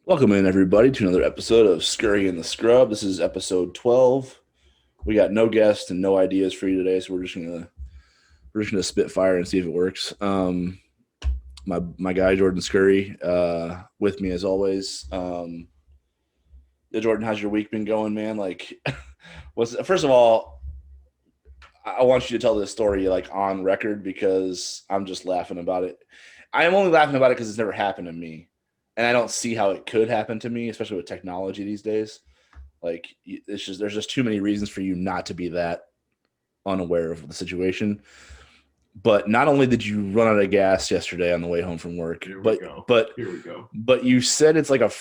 Welcome in, everybody, to another episode of Scurry and the Scrub. This is episode 12. We got no guests and no ideas for you today, so we're just gonna spit fire and see if it works. My guy Jordan Scurry, with me as always. Yeah, Jordan, how's your week been going, man? Like, was first of all, I want you to tell this story like on record because I'm just laughing about it. I am only laughing about it because it's never happened to me, and I don't see how it could happen to me, especially with technology these days. Like it's just there's just too many reasons for you not to be that unaware of the situation. But not only did you run out of gas yesterday on the way home from work, Here we but go. but Here we go. but you said it's like a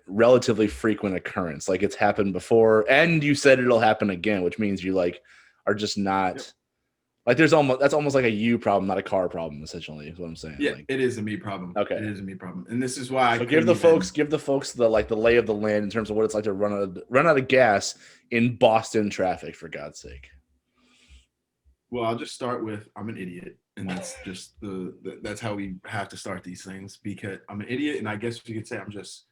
relatively frequent occurrence. Like it's happened before, and you said it'll happen again, which means you like are just Yep. not like there's almost that's almost like a you problem, not a car problem. Essentially, is what I'm saying. Yeah, Like it is a me problem. okay, It is a me problem, and this is why I so give couldn't the folks even. give the folks the like the lay of the land in terms of what it's like to run out of gas in Boston traffic, for God's sake. Well, I'll just start with I'm an idiot, and that's just that's how we have to start these things because I'm an idiot, and I guess you could say I'm just.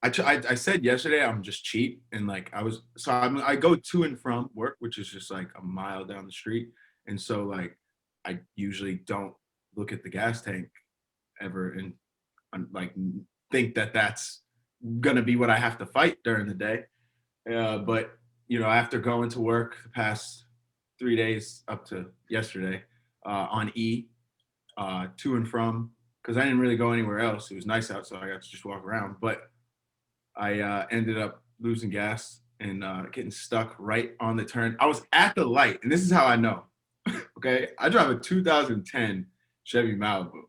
I said yesterday I'm just cheap, and like I go to and from work, which is just like a mile down the street, and so like I usually don't look at the gas tank ever, and like think that that's gonna be what I have to fight during the day. But after going to work the past 3 days up to yesterday on to and from, because I didn't really go anywhere else. It was nice out, so I got to just walk around. But I ended up losing gas and getting stuck right on the turn. I was at the light, and this is how I know. Okay, I drive a 2010 Chevy Malibu.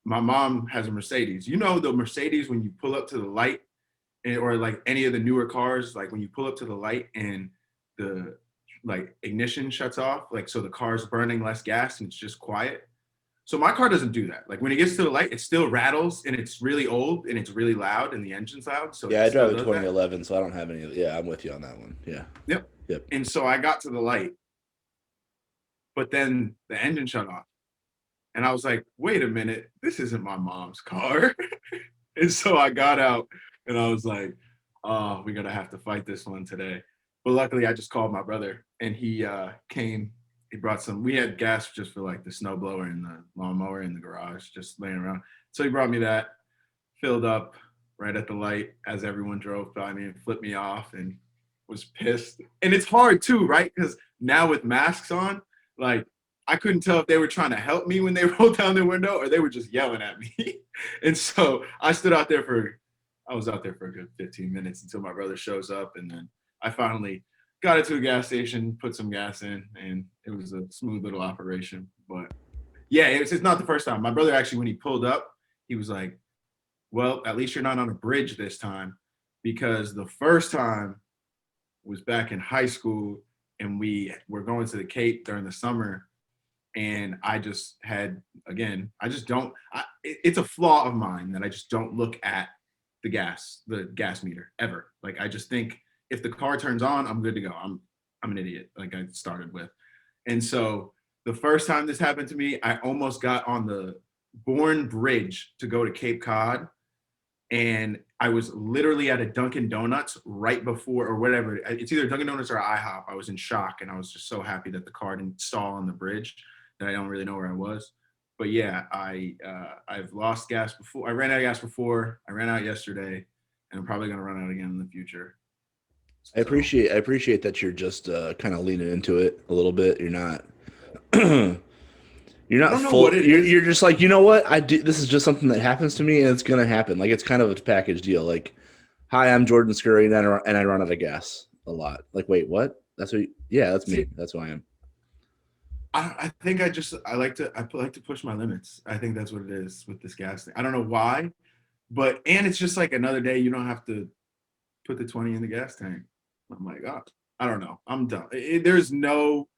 My mom has a Mercedes. You know the Mercedes when you pull up to the light, or like any of the newer cars, like when you pull up to the light and the like ignition shuts off, like so the car's burning less gas and it's just quiet. So my car doesn't do that. Like when it gets to the light, it still rattles and it's really old and it's really loud and the engine's loud. So Yeah, it I drive still a does that. 2011, so I don't have any. Yeah, I'm with you on that one. Yeah. Yep. Yep. And so I got to the light, but then the engine shut off. And I was like, wait a minute, this isn't my mom's car. And so I got out and I was like, oh, we're going to have to fight this one today. But luckily, I just called my brother and he came. He brought some, we had gas just for like the snow blower and the lawnmower in the garage, just laying around. So he brought me that, filled up right at the light as everyone drove by me and flipped me off and was pissed. And it's hard too, right? Because now with masks on, like I couldn't tell if they were trying to help me when they rolled down their window or they were just yelling at me. And so I was out there for a good 15 minutes until my brother shows up. And then I finally got it to a gas station, put some gas in, and it was a smooth little operation. But yeah, it's not the first time. My brother actually, when he pulled up, he was like, well, at least you're not on a bridge this time, because the first time was back in high school and we were going to the Cape during the summer. And I just had, again, I just don't, it's a flaw of mine that I just don't look at the gas meter ever. Like, I just think if the car turns on, I'm good to go. I'm an idiot, like I started with. And so the first time this happened to me, I almost got on the Bourne Bridge to go to Cape Cod, and I was literally at a Dunkin' Donuts right before, or whatever. It's either Dunkin' Donuts or IHOP. I was in shock, and I was just so happy that the car didn't stall on the bridge that I don't really know where I was. But yeah, I've lost gas before. I ran out of gas before. I ran out yesterday, and I'm probably gonna run out again in the future. So I appreciate that you're just kind of leaning into it a little bit. You're not you're I not don't know what full. it is. You're just like, you know what? I do. This is just something that happens to me, and it's gonna happen. Like it's kind of a package deal. Like, hi, I'm Jordan Scurry, and I run out of gas a lot. Like, wait, what? That's what? Yeah, that's me. See, That's who I am. I think I like to push my limits. I think that's what it is with this gas thing. I don't know why, but and it's just like another day you don't have to put the 20 in the gas tank. I'm like, oh, I don't know. I'm done. There's no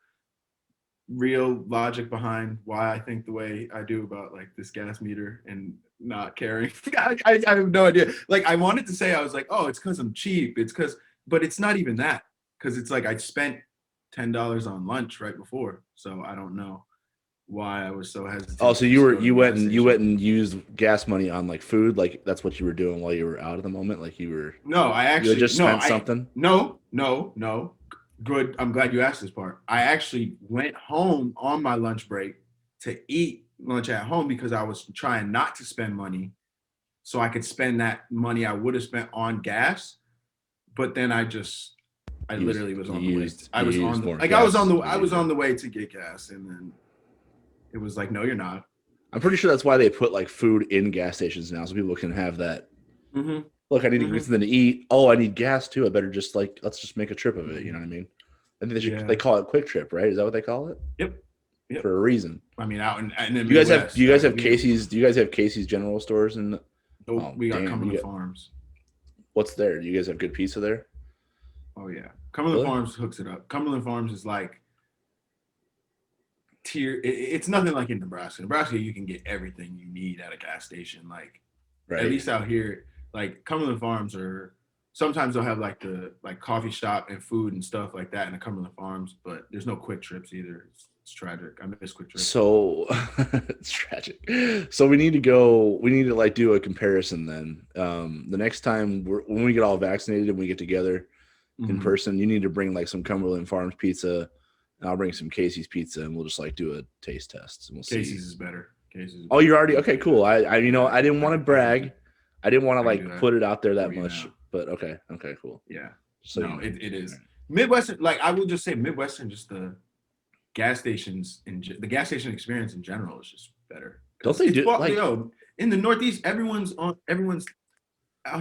real logic behind why I think the way I do about like this gas meter and not caring. I have no idea. Like I wanted to say I was like, oh, it's because I'm cheap. It's because, but it's not even that. Because it's like I spent $10 on lunch right before, so I don't know. why I was so Oh, hesitant so to just go to the gas you went station. and used gas money on like food, like that's what you were doing while you were out at the moment, like No, I you had actually just no, spent I something. no. Good. I'm glad you asked this part. I actually went home on my lunch break to eat lunch at home because I was trying not to spend money so I could spend that money I would have spent on gas. But then I literally was on the way. I You was used on the more like I was on gas the than I you was on needed. the way to get gas, and then it was like, no, you're not. I'm pretty sure that's why they put like food in gas stations now, so people can have that. Mm-hmm. Look, I need to get Mm-hmm. something to eat. Oh, I need gas too. I better just like let's just make a trip of it. You Mm-hmm. know what I mean? I think they Yeah. call it quick trip, right? Is that what they call it? Yep. Yep. For a reason. I mean, out in the Do you guys have Midwest, we have Casey's? Do you guys have Casey's General Stores? And nope. oh We got damn, you Cumberland get Farms. what's there? Do you guys have good pizza there? Oh yeah, Cumberland Really? Farms hooks it up. Cumberland Farms is like tier. It's nothing like in Nebraska. Nebraska, you can get everything you need at a gas station. Like at Right. least out here, like Cumberland Farms are sometimes they'll have like the like coffee shop and food and stuff like that in the Cumberland Farms, but there's no quick trips either. It's tragic. I miss quick trips. So it's tragic. So we need to go. We need to like do a comparison then. The next time when we get all vaccinated and we get together in Mm-hmm. person, you need to bring like some Cumberland Farms pizza, and I'll bring some Casey's pizza, and we'll just like do a taste test, and we'll see. Casey's is better. Casey's is Oh, better. you're already We can okay. do that. Cool. Yeah, I didn't want to I can do. brag. I didn't want to I can do like that put it out there for that you much, now. but okay. Okay. Cool. Yeah. So you No, know. it All is right. Midwestern. Like I will just say, Midwestern, just the gas stations and the gas station experience in general is just better Don't because they it's do you like know in the Northeast, everyone's out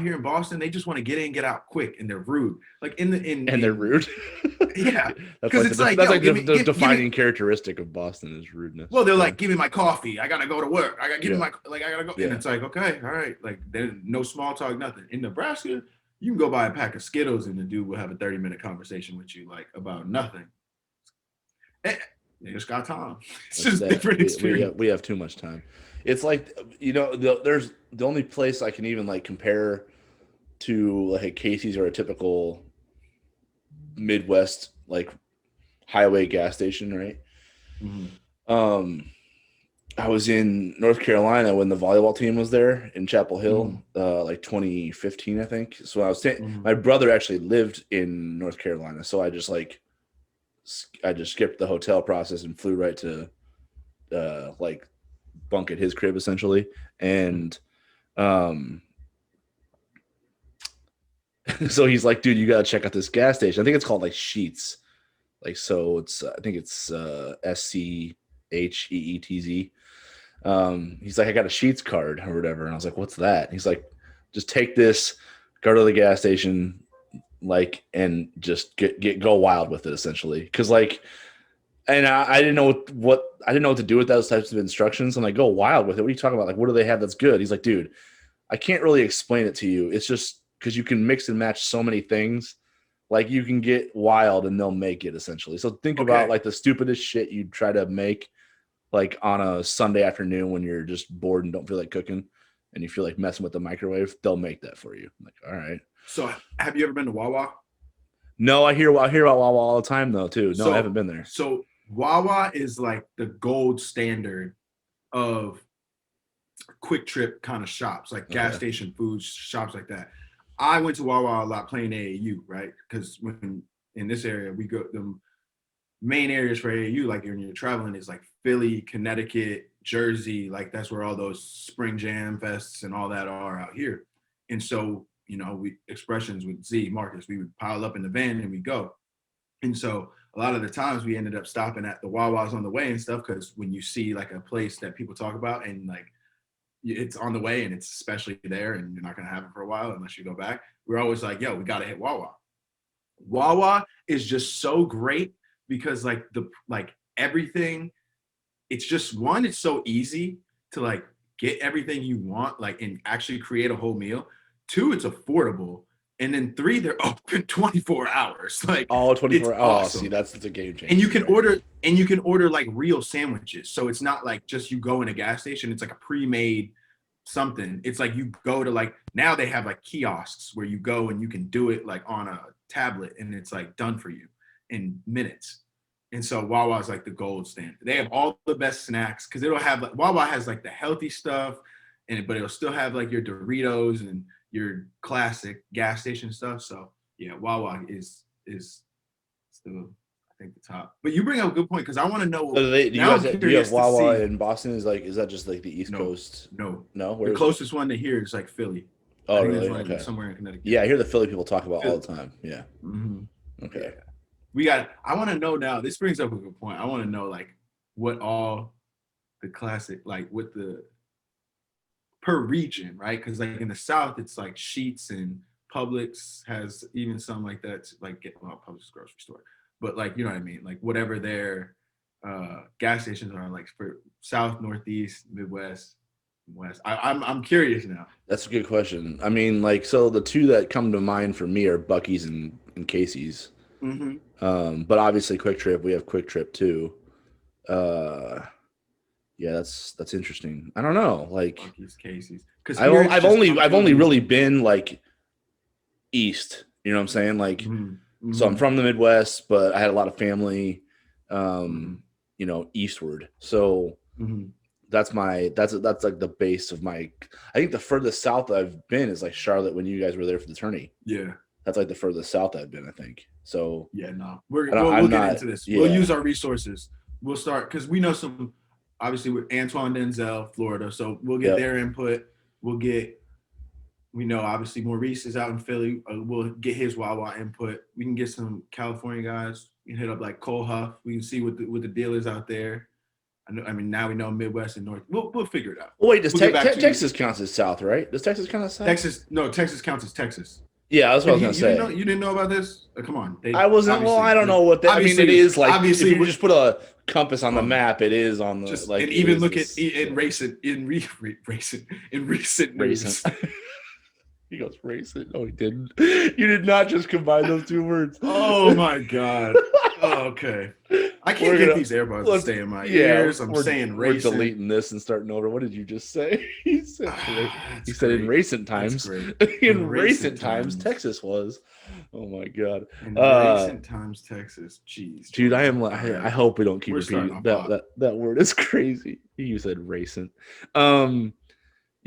here in Boston. They just want to get in, get out quick, and they're rude. Like in the and they're in rude? yeah, That's because like it's like that's yo, like the give me. defining characteristic of Boston is rudeness. Well, they're Yeah. like, give me my coffee. I gotta go to work. I gotta give me Yeah. my like I gotta go, and Yeah. it's like okay, all right. Like then no small talk, nothing. In Nebraska, you can go buy a pack of Skittles and the dude will have a 30-minute conversation with you like about nothing. They just got time. It's That's just that different experience. we have too much time. It's like there's the only place I can even like compare to like a Casey's or a typical Midwest like highway gas station, right? Mm-hmm. Um, I was in North Carolina when the volleyball team was there in Chapel Mm-hmm. Hill, like 2015, I think. So Mm-hmm. my brother actually lived in North Carolina, so I just skipped the hotel process and flew right to like bunk at his crib essentially, and um, so he's like, dude, you gotta check out this gas station. I think it's called like Sheets, like so it's I think it's SCHEETZ. He's like, I got a Sheets card or whatever. And I was like, what's that? He's like, just take this, go to the gas station, like, and just go wild with it essentially. Cause like, and I didn't know I didn't know what to do with those types of instructions. I'm like, go wild with it. What are you talking about? Like, what do they have that's good? He's like, dude, I can't really explain it to you. It's just because you can mix and match so many things. Like you can get wild and they'll make it essentially. So think about Okay. like the stupidest shit you'd try to make like on a Sunday afternoon when you're just bored and don't feel like cooking and you feel like messing with the microwave, they'll make that for you. I'm like, all right. So have you ever been to Wawa? No, I hear about Wawa all the time though too. No, I haven't So been there. so Wawa is like the gold standard of quick trip kind of shops, like gas Okay. station food shops like that. I went to Wawa a lot playing AAU, right? Because when in this area we go the main areas for AAU, like when you're traveling, is like Philly, Connecticut, Jersey. Like that's where all those spring jam fests and all that are out here. And so, we expressions with Z Marcus, we would pile up in the van and we go. And so a lot of the times we ended up stopping at the Wawas on the way and stuff because when you see like a place that people talk about and like it's on the way and it's especially there and you're not gonna have it for a while unless you go back, we're always like, yo, we gotta hit Wawa. Wawa is just so great because like everything, it's just one, it's so easy to like get everything you want, like and actually create a whole meal. Two, it's affordable. And then three, they're open 24 hours. Like Oh, it's 24. Oh, see, awesome. that's a game And you changer, can right? order like real sandwiches. So it's not like just you go in a gas station, it's like a pre-made something. It's like you go to like now they have like kiosks where you go and you can do it like on a tablet and it's like done for you in minutes. And so Wawa is like the gold standard. They have all the best snacks because it'll have like Wawa has like the healthy stuff, but it'll still have like your Doritos and your classic gas station stuff. So yeah, Wawa is still I think the top. But you bring up a good point because I want to know. So do you Now I'm guys do you have curious to Wawa see. in Boston? Is that just like the East No, Coast? no, No, the where is it? closest one to here is like Philly. I Oh, think there's really? one Okay. somewhere in Connecticut. Yeah, I hear the Philly people talk about all Philly. the time. Yeah. Mm-hmm. Okay. Yeah. We got. I want to know now. This brings up a good point. I want to know like what all the classic like what the per region, right? Because like in the South, it's like Sheets and Publix has even some like that, like Publix grocery store, but like you know what I mean, like whatever their gas stations are, like for South, Northeast, Midwest, West. I'm curious now. That's a good question. I mean, like, so the two that come to mind for me are Bucky's and Casey's. Mm-hmm. But obviously Quick Trip, we have Quick Trip too. Uh, yeah, that's interesting. I don't know. Like, Bucky's, Casey's, because here it's I've just only comfortably. really been like east. You know what I'm saying? Like, so I'm Mm-hmm. from the Midwest, but I had a lot of family, Mm-hmm. eastward. So Mm-hmm. that's like the base of my. I think the furthest south I've been is like Charlotte when you guys were there for the tourney. Yeah. That's like the furthest south I've been, I think. So Yeah, no, I'm we'll get not. into this. We'll Yeah, use our resources. We'll start because we know some, obviously with Antoine Denzel, Florida. So we'll get yep. their input. We know obviously Maurice is out in Philly. We'll get his Wawa input. We can get some California guys. We can hit up like Cole Huff. We can see what the deal is out there. I mean, now we know Midwest and North. We'll figure it out. Well, wait, does We'll get back to Texas counts as south, right? Does Texas count as south? Texas. No, Texas counts as Texas. Yeah, that's what I was gonna say. You didn't know about this? Come on, I wasn't. Well, I don't know what that. I mean, it is like obviously if you just put a compass on the um, map, it is on the just like. and it even is look this, at in recent news. recent. He goes racing. No, he didn't. You did not just combine those two words. Oh my god. Oh, okay. I can't get these AirPods to stay in my ears. I'm saying we're racing. deleting this and starting over. What did you just say? He said Great. in recent times. In recent times, Texas was. Oh my god. In recent times, Texas. Jeez, dude, right. I hope we don't keep repeating that word. Is crazy. You said recent.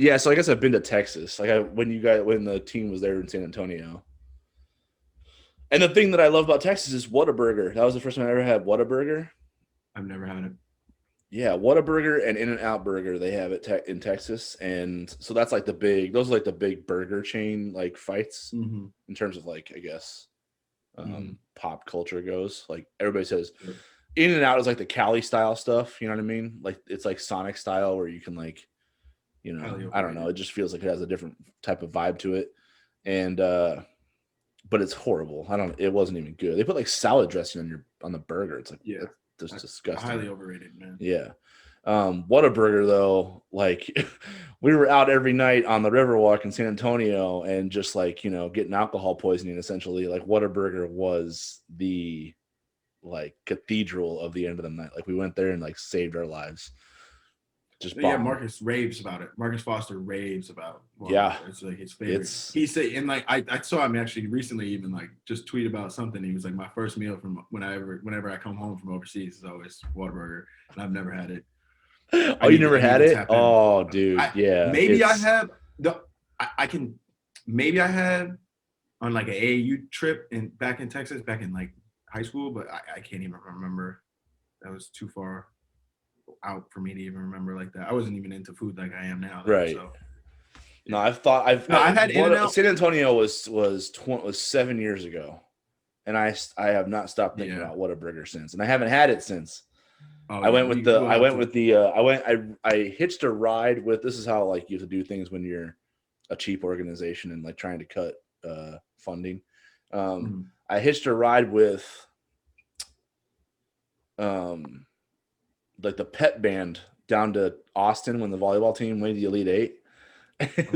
Yeah, so I guess I've been to Texas. Like when the team was there in San Antonio. And the thing that I love about Texas is Whataburger. That was the first time I ever had Whataburger. I've never had it. Yeah, Whataburger and In-N-Out Burger, they have it in Texas, and so that's like those are like the big burger chain like fights in terms of like I guess pop culture goes. Like everybody says, In-N-Out is like the Cali style stuff. You know what I mean? Like it's like Sonic style where you can like, I don't know. It just feels like it has a different type of vibe to it, and but it's horrible. It wasn't even good. They put like salad dressing on the burger. It's like that's disgusting. Highly overrated, man. Yeah. Whataburger though, like we were out every night on the Riverwalk in San Antonio and just like, getting alcohol poisoning essentially. Like Whataburger was the like cathedral of the end of the night. Like we went there and like saved our lives. Just Marcus raves about it. Marcus Foster raves about it's like his favorite. He said, and like I saw him actually recently even like just tweet about something. He was like, my first meal from whenever I come home from overseas is always Whataburger, and I've never had it. Oh, you never had it? Oh, dude, yeah. Maybe I have maybe I had on like an AAU trip back in Texas, back in like high school, but I can't even remember. That was too far out for me to even remember like that. I wasn't even into food like I am now. Right. So. No, I've had In-N-Out. San Antonio was 7 years ago, and I have not stopped thinking about Whataburger since, and I haven't had it since. I hitched a ride with. This is how like you have to do things when you're a cheap organization and like trying to cut funding. I hitched a ride with like the pep band down to Austin when the volleyball team made the Elite Eight.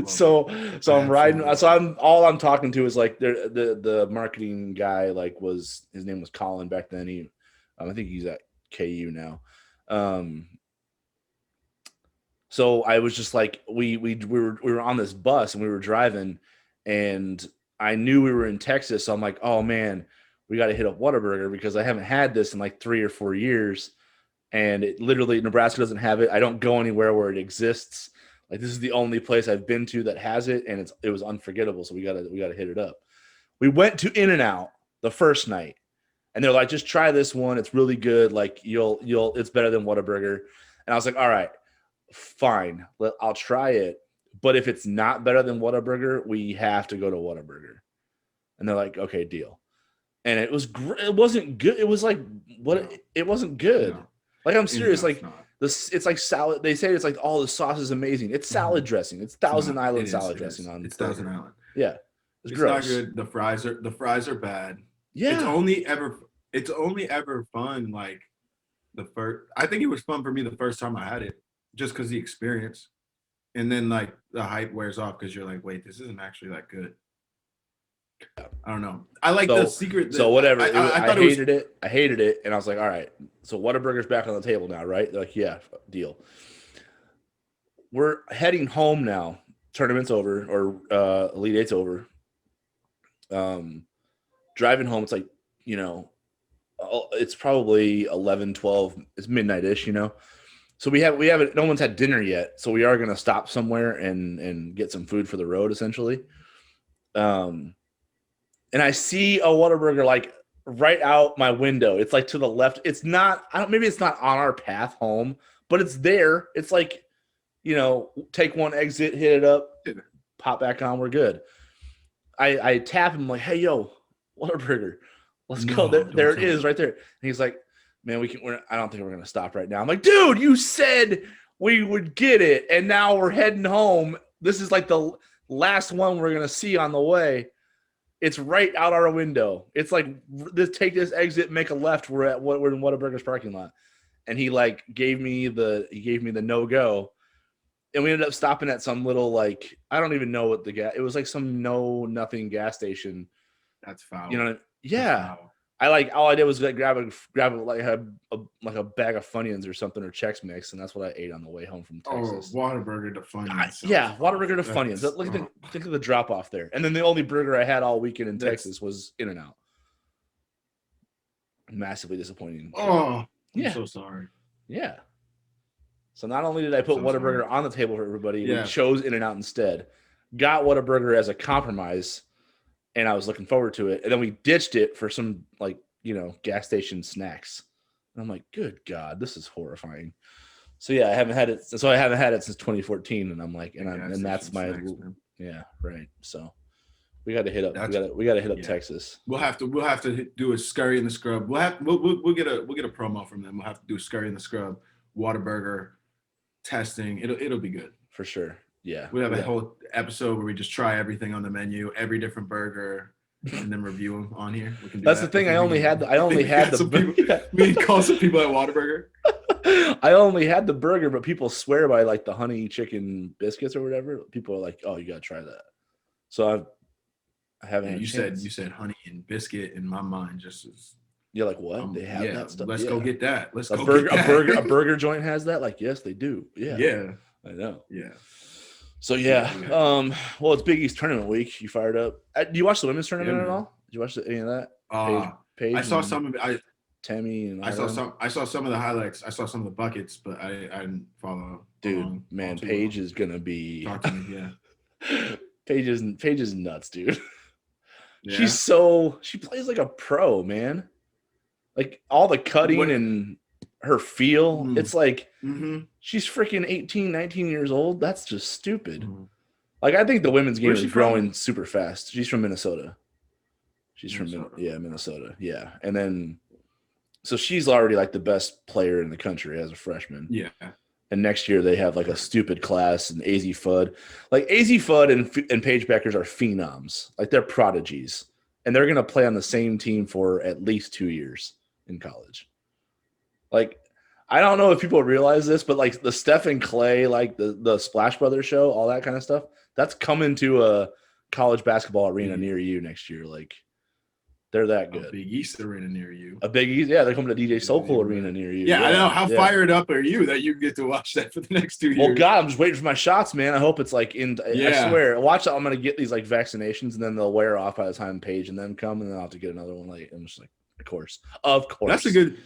So I'm riding. So I'm talking to is like the marketing guy. Like his name was Colin back then. I think he's at KU now. So I was just like we were on this bus and we were driving, and I knew we were in Texas. So I'm like, oh man, we got to hit up Whataburger because I haven't had this in like 3 or 4 years. And it literally, Nebraska doesn't have it. I don't go anywhere where it exists. Like this is the only place I've been to that has it, and it was unforgettable. So we gotta hit it up. We went to In-N-Out the first night, and they're like, just try this one. It's really good. Like it's better than Whataburger. And I was like, all right, fine. I'll try it. But if it's not better than Whataburger, we have to go to Whataburger. And they're like, okay, deal. And it wasn't good. It was like it wasn't good. No. Like I'm serious. Like this, it's like salad. They say it's like the sauce is amazing. It's salad dressing. It's Thousand Island salad dressing on. It's Thousand Island. Yeah, it's gross. Not good. The fries are bad. Yeah, it's only ever fun. Like I think it was fun for me the first time I had it, just because the experience, and then like the hype wears off because you're like, wait, this isn't actually that good. I don't know. I like the secret. So whatever. I hated it. I hated it. And I was like, all right. So Whataburger's back on the table now, right? They're like, yeah, deal. We're heading home now. Tournament's over or Elite Eight's over. Driving home, it's like, it's probably 11, 12. It's midnight-ish, So we haven't, no one's had dinner yet. So we are going to stop somewhere and get some food for the road, essentially. And I see a Whataburger like right out my window. It's like to the left. It's not, maybe it's not on our path home, but it's there. It's like, take one exit, hit it up, pop back on. We're good. I tap him like, hey, yo, Whataburger. Let's go. There it is right there. And he's like, man, I don't think we're going to stop right now. I'm like, dude, you said we would get it. And now we're heading home. This is like the last one we're going to see on the way. It's right out our window. It's like, take this exit, make a left. We're in Whataburger's parking lot. And he gave me the no-go. And we ended up stopping at some little, I don't even know what it was like some nothing gas station. That's foul. Yeah. All I did was grab like a bag of Funyuns or something or Chex Mix, and that's what I ate on the way home from Texas. Oh, Whataburger to Funyuns. Yeah, Whataburger to Funyuns. Think of the drop off there. And then the only burger I had all weekend in Texas was In-N-Out. Massively disappointing. Oh, I'm so sorry. Yeah. So not only did I put Whataburger on the table for everybody, we chose In-N-Out instead. Got Whataburger as a compromise. And I was looking forward to it. And then we ditched it for some gas station snacks. And I'm like, good God, this is horrifying. So yeah, I haven't had it. So I haven't had it since 2014. And I'm like, and that's my, right. So we got to hit up, we got to hit up Texas. We'll have to do a Scurry in the Scrub. We'll get a promo from them. We'll have to do Scurry in the Scrub, Whataburger testing. It'll be good. For sure. Yeah. We have a whole episode where we just try everything on the menu, every different burger, and then review them on here. We can do That's the thing. I only had the me call some people at Whataburger. I only had the burger, but people swear by the honey chicken biscuits or whatever. People are like, "Oh, you got to try that." So I haven't. You said honey and biscuit in my mind just as. You're like, what? They have that stuff. Let's go get that. Let's go. A burger joint has that. Yes, they do. Yeah. Yeah. I know. Yeah. So well, it's Big East tournament week. You fired up? Do you watch the women's tournament at all? Did you watch any of that? Paige I saw some of it. Temi and I saw some of the highlights. I saw some of the buckets, but I didn't follow. Dude, man, Paige is gonna be. Talk to me, yeah. Paige is nuts, dude. Yeah. She plays like a pro, man. Like all the cutting and her feel, it's like she's freaking 18, 19 years old. That's just stupid. I think the women's game is growing super fast. She's from Minnesota. She's from Minnesota. Yeah. And then so she's already the best player in the country as a freshman. Yeah. And next year they have a stupid class and AZ Fudd. AZ Fudd and Paige Beckers are phenoms. They're prodigies. And they're gonna play on the same team for at least 2 years in college. I don't know if people realize this, but the Steph and Clay, the Splash Brothers show, all that kind of stuff, that's coming to a college basketball arena near you next year. They're that A good. Big East arena near you. A Big East, yeah. They're coming to DJ Sokol Arena near you. Yeah, I know. How fired up are you that you get to watch that for the next 2 years? Well, God, I'm just waiting for my shots, man. I hope it's like in. I swear, watch. I'm gonna get these like vaccinations, and then they'll wear off by the time Paige and them come, and then I'll have to get another one. Like, I'm just like, of course. That's a good.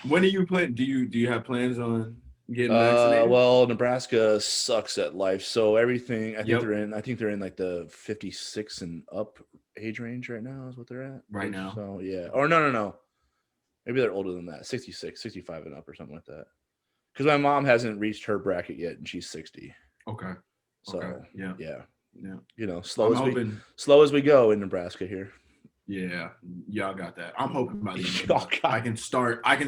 When are you planning? Do you have plans on getting vaccinated? Well, Nebraska sucks at life, so everything. I think they're in like the 56 and up age range right now. Is what they're at right now. So yeah, or no. Maybe they're older than that. 66, 65 and up, or something like that. Because my mom hasn't reached her bracket yet, and she's 60. Okay. So yeah. You know, slow as we go in Nebraska here. Yeah, y'all got that. I'm hoping by the end of I can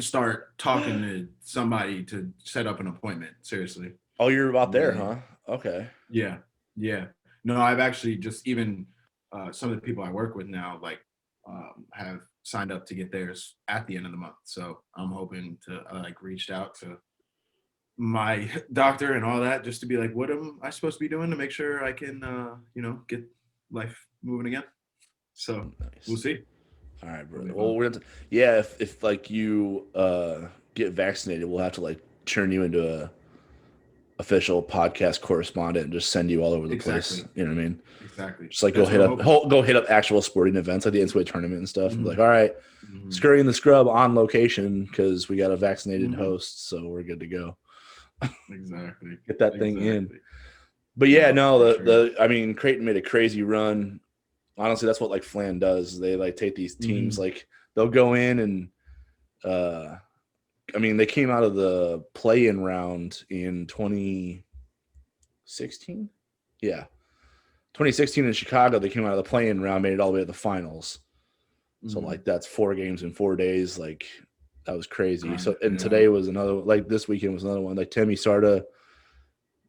start talking to somebody to set up an appointment. Seriously. Oh, you're about there, huh? Okay. Yeah. No, I've actually just even some of the people I work with now, like, have signed up to get theirs at the end of the month. So I'm hoping to like reached out to my doctor and all that just to be like, what am I supposed to be doing to make sure I can, get life moving again. So We'll see. All right, brother. Well, we're gonna if like you get vaccinated, we'll have to like turn you into a official podcast correspondent and just send you all over the place. You know what I mean? Exactly. Just like go hit up actual sporting events like the NCAA tournament and stuff. And be like, all right, Scurry in the Scrub on location because we got a vaccinated host, so we're good to go. Exactly. Get that thing in. But yeah, I mean, Creighton made a crazy run. Honestly, that's what like Flan does. They like take these teams, like they'll go in and I mean, they came out of the play-in round in 2016. Yeah. 2016 in Chicago, they came out of the play-in round, made it all the way to the finals. So like that's 4 games in 4 days. Like that was crazy. So today was another, like this weekend was another one. Like Temi Carda,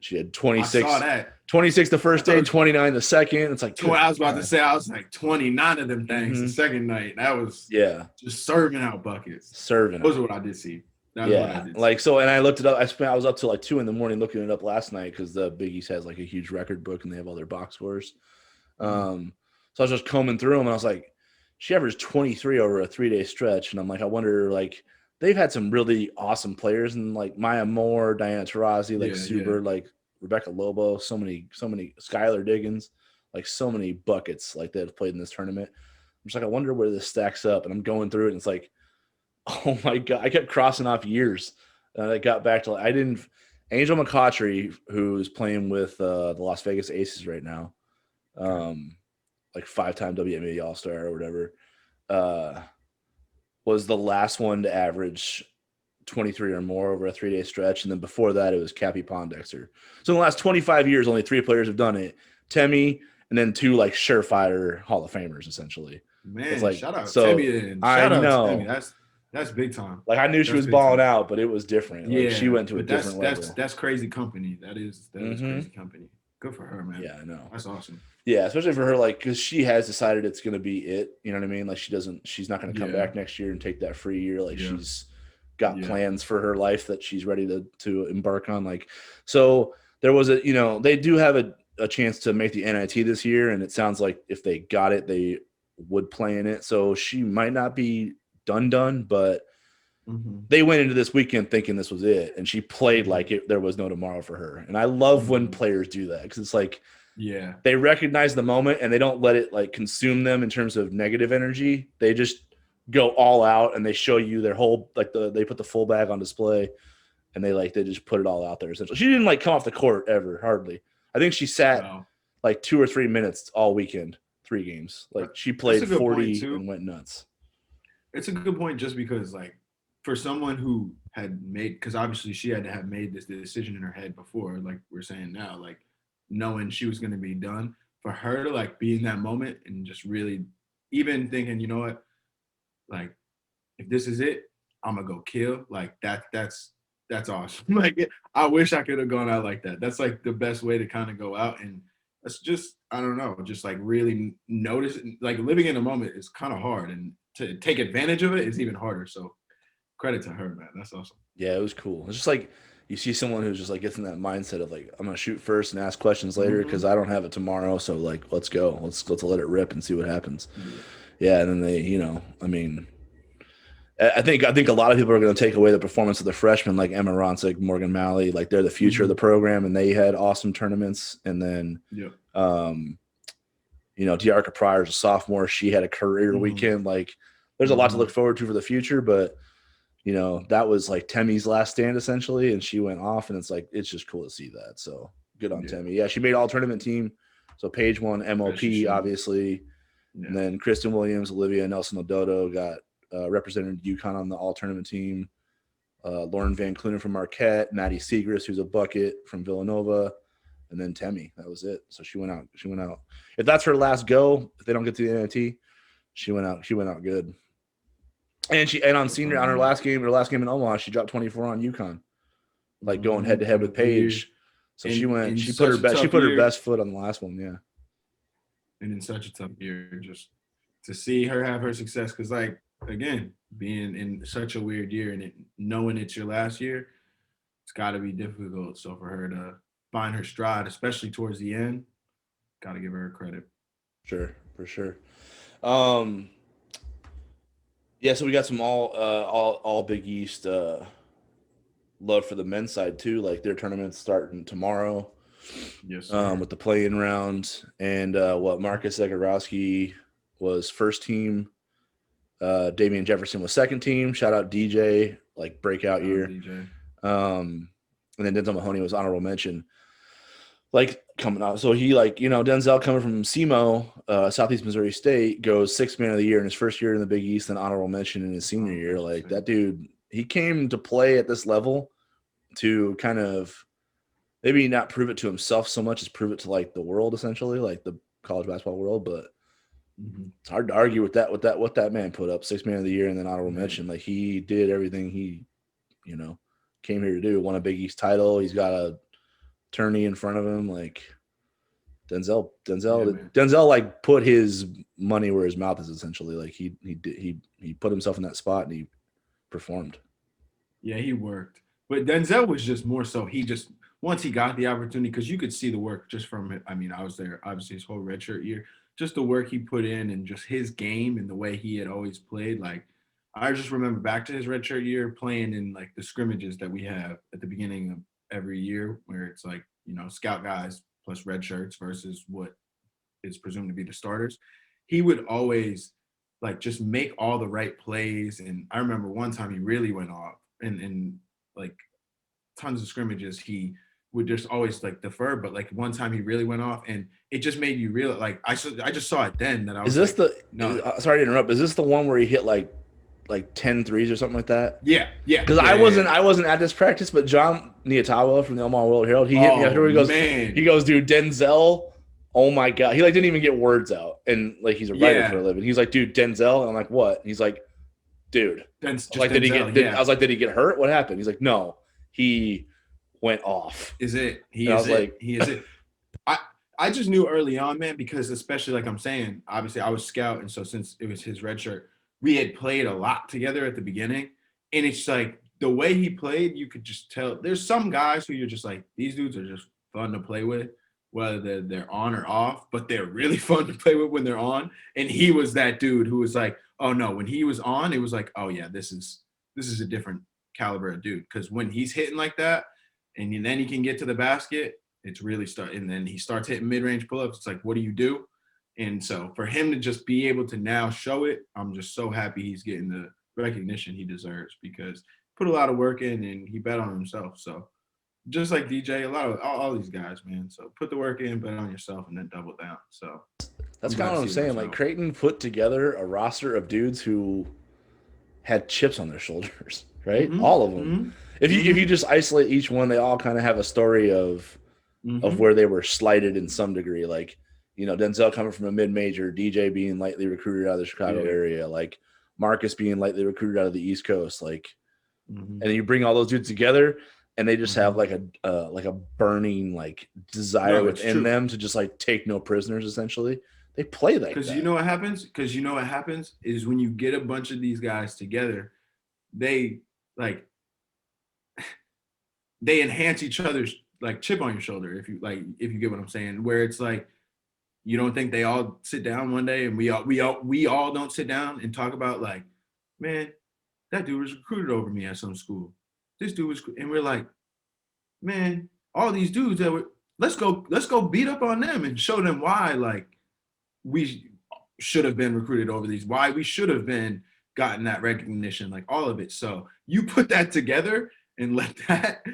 she had 26. I saw that. 26 the first day, 29 the second. It's like I was about to say, I was like 29 of them things the second night. That was just serving out buckets. Those are what I did see. Like so, and I looked it up. I was up till like 2 a.m. looking it up last night because the Big East has like a huge record book and they have all their box scores. So I was just combing through them and I was like, she averaged 23 over a 3-day stretch, and I'm like, I wonder, like they've had some really awesome players and like Maya Moore, Diana Taurasi, like Suber, like Rebecca Lobo, so many Skylar Diggins, like so many buckets like that have played in this tournament. I'm just like, I wonder where this stacks up, and I'm going through it and it's like, oh my God, I kept crossing off years. And I got back to Angel McCautry, who's playing with the Las Vegas Aces right now, like 5-time WNBA All-Star or whatever, was the last one to average 23 or more over a 3-day stretch. And then before that, it was Cappy Pondexter. So in the last 25 years, only 3 players have done it. Temi, and then 2 like surefire Hall of Famers, essentially. Man, like, shout out so, Temi. I know. Temi. That's big time. Like I knew she was balling out, but it was different. Like, she went to a different level. That's crazy company. That is crazy company. Good for her, man. Yeah, I know. That's awesome. Yeah, especially for her, like, because she has decided it's going to be it. You know what I mean? Like, she's not going to come back next year and take that free year. Like, she's got plans for her life that she's ready to embark on. Like, so there was they do have a chance to make the NIT this year, and it sounds like if they got it, they would play in it. So she might not be done, but they went into this weekend thinking this was it, and she played like there was no tomorrow for her. And I love when players do that, because it's like, they recognize the moment and they don't let it like consume them in terms of negative energy. They just go all out and they show you their whole, like they put the full bag on display, and they just put it all out there. Essentially, she didn't like come off the court ever, hardly. I think she sat like 2 or 3 minutes all weekend, 3 games. Like she played 40 and went nuts. It's a good point, just because like for someone who had made, because obviously she had to have made this decision in her head before, like we're saying now, like knowing she was going to be done, for her to like be in that moment and just really even thinking, you know what, like if this is it, I'm gonna go kill. Like that's awesome. Like I wish I could have gone out like that. That's like the best way to kind of go out, and that's just, I don't know, just like really notice, like living in the moment is kind of hard, and to take advantage of it is even harder. So credit to her, man. That's awesome. Yeah, it was cool. It's just like you see someone who's just like gets in that mindset of like, I'm gonna shoot first and ask questions later because I don't have it tomorrow. So like, let's go. Let's let it rip and see what happens. Yeah, and then they, I mean, I think a lot of people are going to take away the performance of the freshmen like Emma Ronsick, Morgan Malley, like they're the future of the program, and they had awesome tournaments. And then, Yeah. um, Diarca Pryor's a sophomore; she had a career weekend. Like, there's a lot to look forward to for the future. But that was like Temi's last stand essentially, and she went off, and it's just cool to see that. So good on Temi. Yeah, she made all tournament team. So Paige won MOP, obviously. Yeah. And then Kristen Williams, Olivia Nelson Ododo got represented UConn on the all tournament team. Lauren Van Clunen from Marquette, Maddie Segrist, who's a bucket from Villanova, and then Temi. That was it. So she went out. She went out. If that's her last go, if they don't get to the NIT, she went out. She went out good. And on her last game in Omaha, she dropped 24 on UConn, like going head to head with Paige. So she put her best foot on the last one. Yeah. And in such a tough year, just to see her have her success, because like again, being in such a weird year and knowing it's your last year, it's got to be difficult. So for her to find her stride, especially towards the end, got to give her credit. Sure, for sure. Yeah, so we got some all Big East love for the men's side too. Like their tournament's starting tomorrow. Yes, with the play-in round, and Marcus Zagorowski was first team. Damian Jefferson was second team. Shout out DJ, like breakout year. DJ. And then Denzel Mahoney was honorable mention. Like coming out, so he Denzel coming from SEMO, Southeast Missouri State, goes sixth man of the year in his first year in the Big East, and honorable mention in his senior year. Like that dude, he came to play at this level to kind of maybe not prove it to himself so much as prove it to like the world, essentially, like the college basketball world. But it's hard to argue with that. What that man put up, sixth man of the year, and then honorable mention. Like he did everything he, came here to do. Won a Big East title. He's got a tourney in front of him. Like Denzel, like put his money where his mouth is. Essentially, like he put himself in that spot and he performed. Yeah, he worked, but Denzel was just more so. He just once he got the opportunity, because you could see the work just from it. I mean, I was there obviously his whole redshirt year, just the work he put in and just his game and the way he had always played. Like I just remember back to his redshirt year playing in like the scrimmages that we have at the beginning of every year, where it's like scout guys plus red shirts versus what is presumed to be the starters. He would always like just make all the right plays. And I remember one time he really went off and like tons of scrimmages he would just always like defer, but like one time he really went off and it just made you realize, like I just saw it then that I was sorry to interrupt, is this the one where he hit like 10 threes or something like that? Yeah. Because I wasn't at this practice, but John Niatawa from the Omaha World Herald, he hit me after. He goes, dude, Denzel, oh my god, he like didn't even get words out, and like he's a writer for a living. He's like, dude, Denzel, and I'm like, what? And he's like, dude, I was like, did he get hurt? What happened? He's like, no, he went off. He is it. I just knew early on, man, because especially like I'm saying, obviously I was scout, and so since it was his red shirt, we had played a lot together at the beginning, and it's like the way he played, you could just tell. There's some guys who you're just like, these dudes are just fun to play with, whether they're on or off, but they're really fun to play with when they're on. And he was that dude who was like, oh no, when he was on, it was like, oh yeah, this is a different caliber of dude, because when he's hitting like that, and then he can get to the basket, it's really and then he starts hitting mid-range pull-ups. It's like, what do you do? And so for him to just be able to now show it, I'm just so happy he's getting the recognition he deserves, because put a lot of work in and he bet on himself. So just like DJ, a lot of all these guys, man. So put the work in, bet on yourself, and then double down. So that's kind of what I'm saying. Like Creighton put together a roster of dudes who had chips on their shoulders, right? All of them. If you just isolate each one, they all kind of have a story of where they were slighted in some degree. Like, Denzel coming from a mid-major, DJ being lightly recruited out of the Chicago area, like Marcus being lightly recruited out of the East Coast, like, and you bring all those dudes together, and they just have like a burning like desire within them to just like take no prisoners. Essentially, they play like that. Because you know what happens is when you get a bunch of these guys together, they enhance each other's like chip on your shoulder, if you get what I'm saying, where it's like You don't think they all sit down one day and we all don't sit down and talk about like, man, that dude was recruited over me at some school. This dude was, and we're like, man, all these dudes that were, let's go beat up on them and show them why like we should have been recruited over these, why we should have been gotten that recognition, like all of it. So you put that together and let that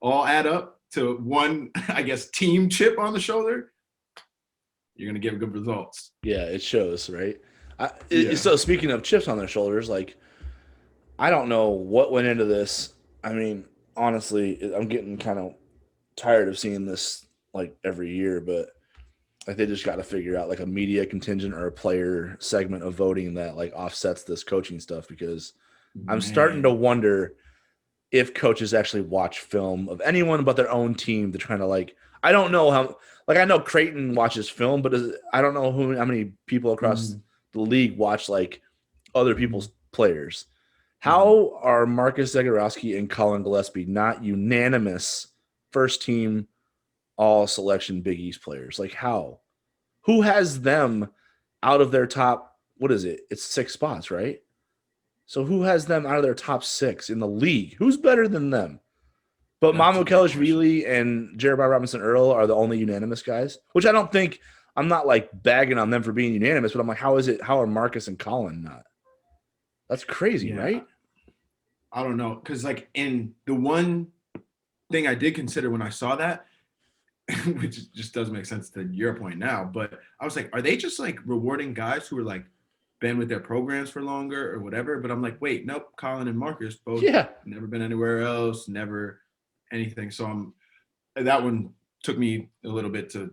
all add up to one, I guess, team chip on the shoulder, you're gonna get good results. Yeah, it shows, right? So speaking of chips on their shoulders, like I don't know what went into this. I mean, honestly, I'm getting kind of tired of seeing this like every year, but like they just got to figure out like a media contingent or a player segment of voting that like offsets this coaching stuff, because I'm starting to wonder if coaches actually watch film of anyone but their own team to try to like, I don't know how, like I know Creighton watches film, but I don't know how many people across the league watch like other people's players. How are Marcus Zagorowski and Colin Gillespie not unanimous first team all selection Big East players? Like how? Who has them out of their top, what is it? It's 6 spots, right? So who has them out of their top 6 in the league? Who's better than them? But Mamu Kelishvili and Jeremiah Robinson Earl are the only unanimous guys, which I don't think, I'm not like bagging on them for being unanimous, but I'm like, how are Marcus and Colin not? That's crazy, right? I don't know. Cause like in the one thing I did consider when I saw that, which just doesn't make sense to your point now, but I was like, are they just like rewarding guys who are like been with their programs for longer or whatever? But I'm like, wait, nope, Colin and Marcus both never been anywhere else, never anything. So that one took me a little bit to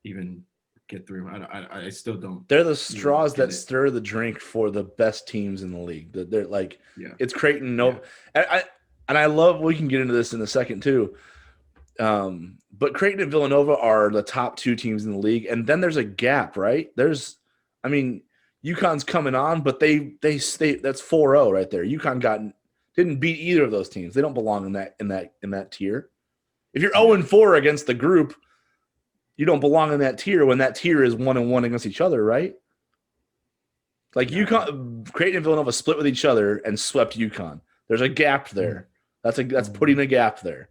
even get through. I still don't. They're the straws that stir the drink for the best teams in the league. They're like, it's Creighton. And I love, we can get into this in a second too. But Creighton and Villanova are the top 2 teams in the league. And then there's a gap, right? UConn's coming on, but they that's 4-0 right there. UConn didn't beat either of those teams. They don't belong in that tier. If you're 0-4 against the group, you don't belong in that tier when that tier is 1-1 against each other, right? Like UConn, Creighton and Villanova split with each other and swept UConn. There's a gap there. That's putting a gap there.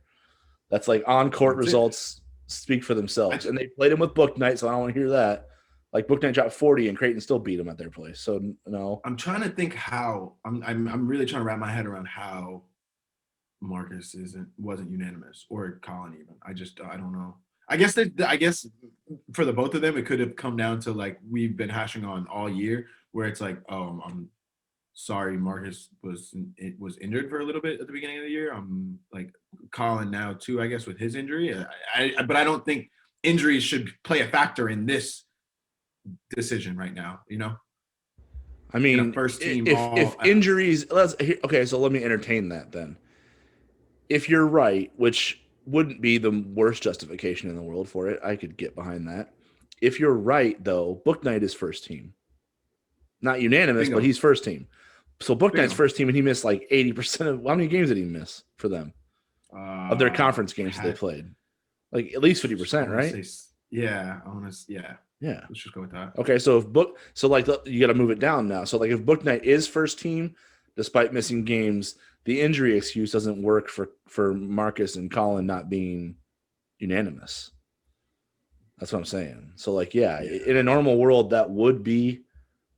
That's like on-court results speak for themselves. And they played them with Book Night, so I don't want to hear that. Like Book Night dropped 40 and Creighton still beat them at their place. So no. I'm trying to think how I'm really trying to wrap my head around how Marcus wasn't unanimous, or Colin even. I don't know. I guess for the both of them, it could have come down to like we've been hashing on all year, where it's like, oh, I'm sorry, Marcus was injured for a little bit at the beginning of the year. I'm like Colin now too, I guess, with his injury. But I don't think injuries should play a factor in this decision right now. I mean, first team. If injuries, okay, so let me entertain that then. If you're right, which wouldn't be the worst justification in the world for it, I could get behind that. If you're right, though, Book Night is first team. Not unanimous, but he's first team. So Book Knight's first team, and he missed like 80% of, how many games did he miss for them? Of their conference games they played. Like at least 50%, right? Yeah, I want to. Yeah. Let's just go with that. Okay, so you got to move it down now. So like if Book Night is first team, despite missing games, the injury excuse doesn't work for Marcus and Colin not being unanimous. That's what I'm saying. So like, in a normal world, that would be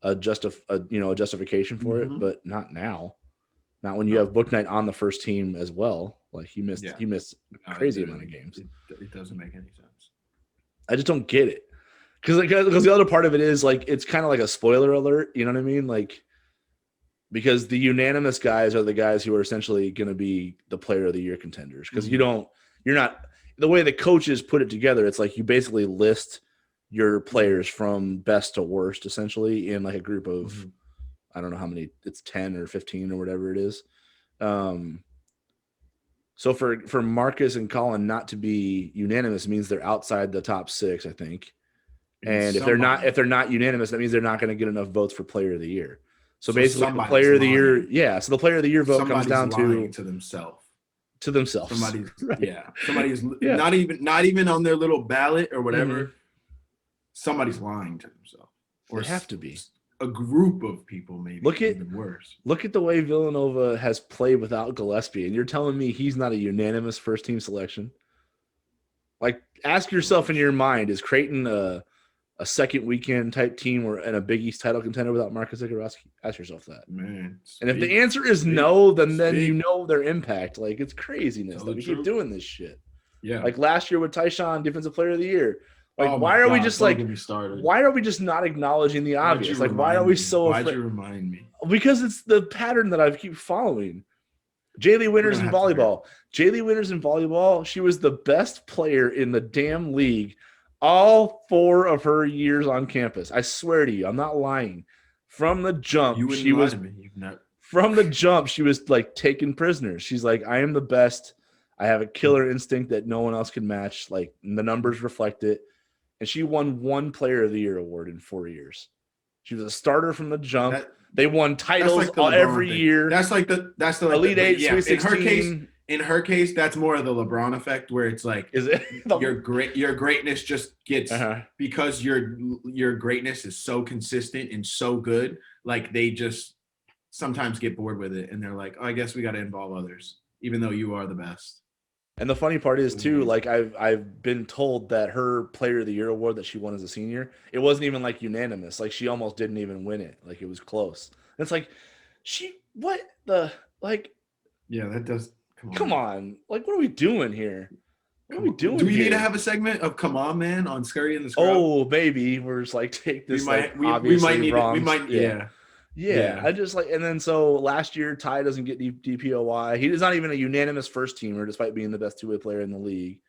a justification for it, but not now. Not when you have Book Night on the first team as well. Like he missed a crazy amount of games. It doesn't make any sense. I just don't get it. Because the other part of it is like it's kind of like a spoiler alert, you know what I mean? Like because the unanimous guys are the guys who are essentially going to be the player of the year contenders. Because you're not the way the coaches put it together. It's like you basically list your players from best to worst essentially in like a group of I don't know how many, it's 10 or 15 or whatever it is. So for Marcus and Colin not to be unanimous means they're outside the top 6, I think. And if they're not unanimous, that means they're not going to get enough votes for player of the year. So basically the player of the year, so the player of the year vote comes down to themselves. To themselves. Somebody's not even on their little ballot or whatever. somebody's lying to themselves, or They have to be. a group of people, maybe even worse. Look at the way Villanova has played without Gillespie, and you're telling me he's not a unanimous first team selection? Like, ask yourself in your mind: is Creighton a second weekend type team or and a Big East title contender without Marcus Zagorowski? Ask yourself that. Man, and if the answer is no, then you know their impact. Like, it's craziness that we keep doing this shit. Yeah. Like last year with Tyshawn, Defensive Player of the Year. Like, why are we just like? Why are we just not acknowledging the obvious? Like, why are we so afraid? Why'd you remind me? Because it's the pattern that I keep following. Jaylee Winters in volleyball. Jaylee Winters in volleyball. She was the best player in the damn league all 4 of her years on campus. I swear to you, I'm not lying. From the jump, she was like taken prisoners. She's like, I am the best. I have a killer instinct that no one else can match. Like, the numbers reflect it. And she won 1 Player of the Year award in 4 years. She was a starter from the jump. They won titles every year. That's like the Elite Eight, Sweet 16. In her case, that's more of the LeBron effect, where it's like, is it your greatness just gets because your greatness is so consistent and so good. Like, they just sometimes get bored with it, and they're like, oh, I guess we got to involve others, even though you are the best. And the funny part is too, like I've been told that her Player of the Year award that she won as a senior, it wasn't even like unanimous. Like, she almost didn't even win it. Like, it was close. And it's like, yeah, that does. Come on. Like, what are we doing here? What are we doing? Do we need to have a segment of "Come On, Man" on Scurry and the Scrub? Oh, maybe we're just like, take this. We might need wrong. We might. Yeah. I just like, and then so last year Ty doesn't get DPOY. He is not even a unanimous first teamer, despite being the best 2-way player in the league.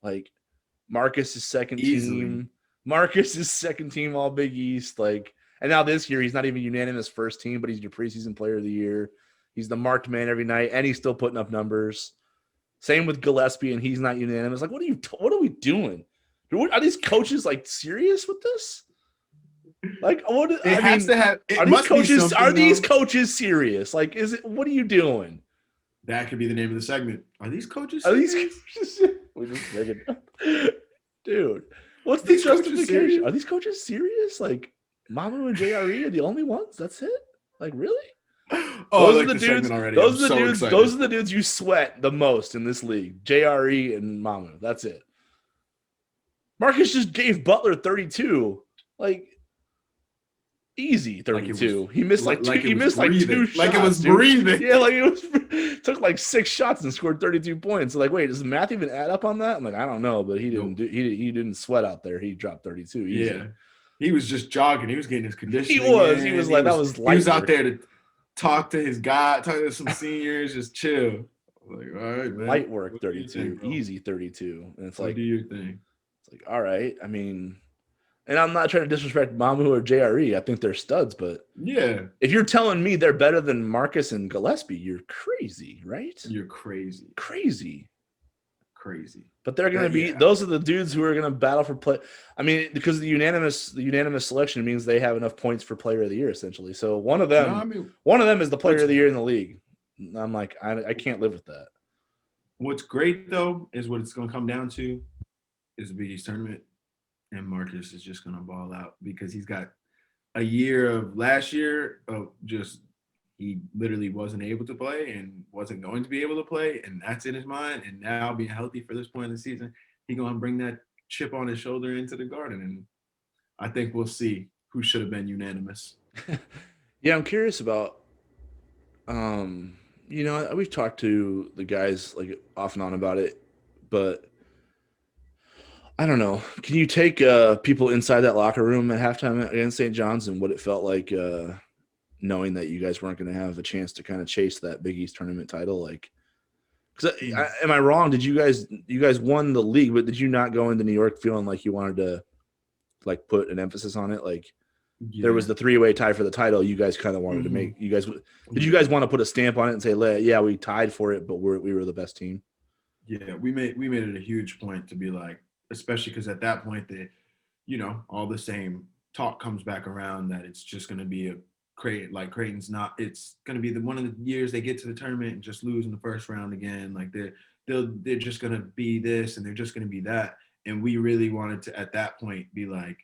Like, Marcus is second team. Marcus is second team All Big East. Like, and now this year he's not even unanimous first team, but he's your preseason Player of the Year. He's the marked man every night, and he's still putting up numbers. Same with Gillespie, and he's not unanimous. Like, what are we doing? Are these coaches like serious with this? Like, what? Are these coaches serious? Like, is it? What are you doing? That could be the name of the segment. Are these coaches serious? We just make it, dude. What's the justification? Are these coaches serious? Like, Mamu and JRE are the only ones. That's it. Like, really? Oh, those are the dudes. Those are the dudes you sweat the most in this league. JRE and Mamu. That's it. Marcus just gave Butler 32. Like, easy 32. He missed like 2 shots. Like it was breathing. Yeah, like it was took like 6 shots and scored 32 points. Like, wait, does math even add up on that? I'm like, I don't know, but he didn't sweat out there. He dropped 32 easy. Yeah. He was just jogging. He was getting his conditioning. He was like, that was light. He was out there to talk to his guy, talk to some seniors, just chill. Like, all right, man. Light work 32, easy 32. And it's like, do your thing. It's like, all right. I mean, and I'm not trying to disrespect Mamu or JRE. I think they're studs, but yeah, if you're telling me they're better than Marcus and Gillespie, you're crazy, right? You're crazy. But they're going to be those are the dudes who are going to battle for play. I mean, because the unanimous selection means they have enough points for Player of the Year, essentially. So one of them is the Player of the Year in the league. I'm like, I can't live with that. What's great though is what it's going to come down to is the Big East tournament, and Marcus is just going to ball out because he's got a year of last year of just he literally wasn't able to play and wasn't going to be able to play, and that's in his mind. And now being healthy for this point in the season, he's going to bring that chip on his shoulder into the Garden, and I think we'll see who should have been unanimous. Yeah, I'm curious about, we've talked to the guys like off and on about it, but I don't know. Can you take people inside that locker room at halftime against St. John's and what it felt like knowing that you guys weren't going to have a chance to kind of chase that Big East tournament title? Like, am I wrong? Did you guys won the league, but did you not go into New York feeling like you wanted to like put an emphasis on it? Like, there was the 3-way tie for the title. You guys kind of wanted to make. Did you guys want to put a stamp on it and say, yeah, we tied for it, but we were the best team? Yeah, we made it a huge point to be like, especially because at that point all the same talk comes back around that it's just going to be Creighton's not. It's going to be one of the years they get to the tournament and just lose in the first round again. Like they're just going to be this and they're just going to be that. And we really wanted to at that point be like,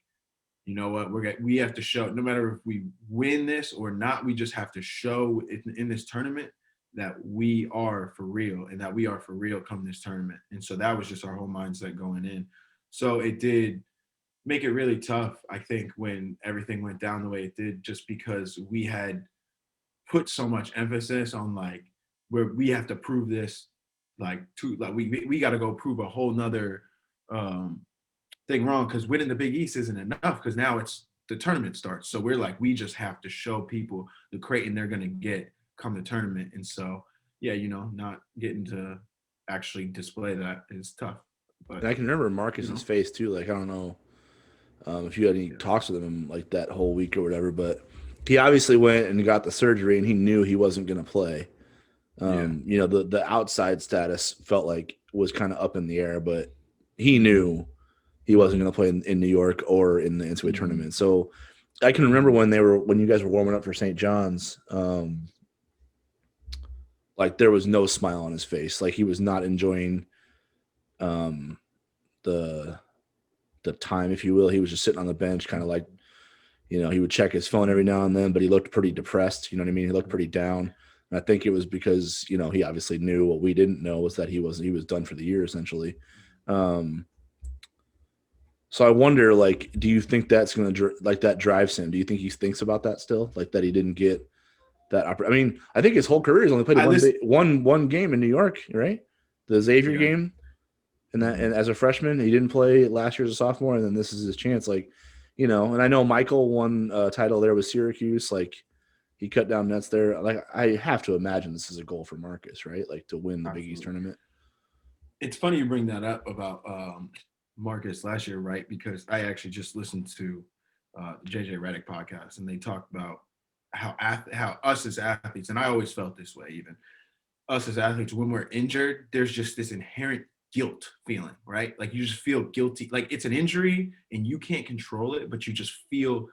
you know what, we have to show, no matter if we win this or not, we just have to show in this tournament that we are for real and that we are for real come this tournament. And so that was just our whole mindset going in. So it did make it really tough, I think, when everything went down the way it did, just because we had put so much emphasis on like where we have to prove this, like to like we got to go prove a whole nother um thing wrong, because winning the Big East isn't enough, because now it's the tournament starts. So we're like, we just have to show people the Creighton they're gonna get come the tournament. And so yeah, not getting to actually display that is tough. But And I can remember Marcus's face too. Like, I don't know if you had any yeah, talks with him like that whole week or whatever, but he obviously went and got the surgery, and he knew he wasn't going to play. yeah, The outside status felt like was kind of up in the air, but he mm-hmm. knew he wasn't going to play in New York or in the NCAA Mm-hmm. tournament. So I can remember when you guys were warming up for St. John's, like there was no smile on his face. Like he was not enjoying um, the time, if you will. He was just sitting on the bench, kind of like, he would check his phone every now and then, but he looked pretty depressed. You know what I mean? He looked pretty down. And I think it was because, he obviously knew what we didn't know was that he was done for the year essentially. So I wonder, like, do you think that's going to like that drives him? Do you think he thinks about that still? Like that he didn't get that I mean, I think his whole career he's only played one game in New York, right? The Xavier game. And and as a freshman, he didn't play last year as a sophomore, and then this is his chance. Like, and I know Michael won a title there with Syracuse. Like, he cut down nets there. Like, I have to imagine this is a goal for Marcus, right? Like to win the Big East tournament. It's funny you bring that up about Marcus last year, right? Because I actually just listened to the JJ Redick podcast, and they talked about how us as athletes, and I always felt this way, even us as athletes, when we're injured, there's just this inherent guilt feeling, right? Like you just feel guilty, like it's an injury and you can't control it, but you just feel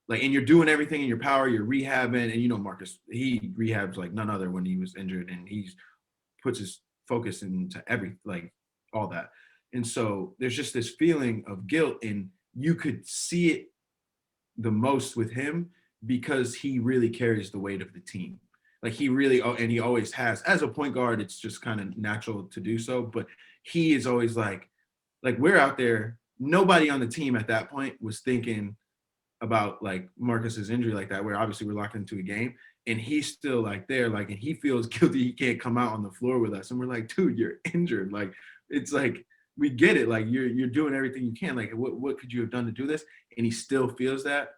like, and you're doing everything in your power, you're rehabbing, and Marcus, he rehabs like none other when he was injured, and he's puts his focus into like all that. And so there's just this feeling of guilt, and you could see it the most with him because he really carries the weight of the team. Like he really, and he always has. As a point guard, it's just kind of natural to do so, but he is always like we're out there. Nobody on the team at that point was thinking about like Marcus's injury like that, where obviously we're locked into a game, and he's still like there, like, and he feels guilty he can't come out on the floor with us, and we're like, dude, you're injured. Like it's like we get it, like you're doing everything you can, like what could you have done to do this, and he still feels that.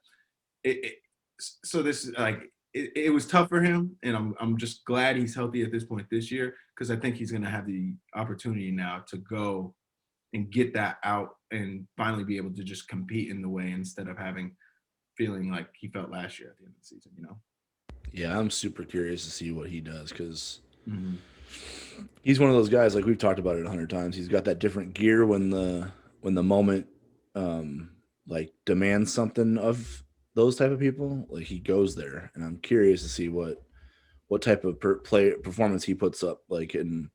So this is like it was tough for him, and I'm just glad he's healthy at this point this year, because I think he's going to have the opportunity now to go and get that out and finally be able to just compete in the way, instead of feeling like he felt last year at the end of the season, Yeah, I'm super curious to see what he does, because Mm-hmm. he's one of those guys, like we've talked about it 100 times. He's got that different gear when the moment like demands something of those type of people. Like he goes there, and I'm curious to see what type of performance he puts up, like and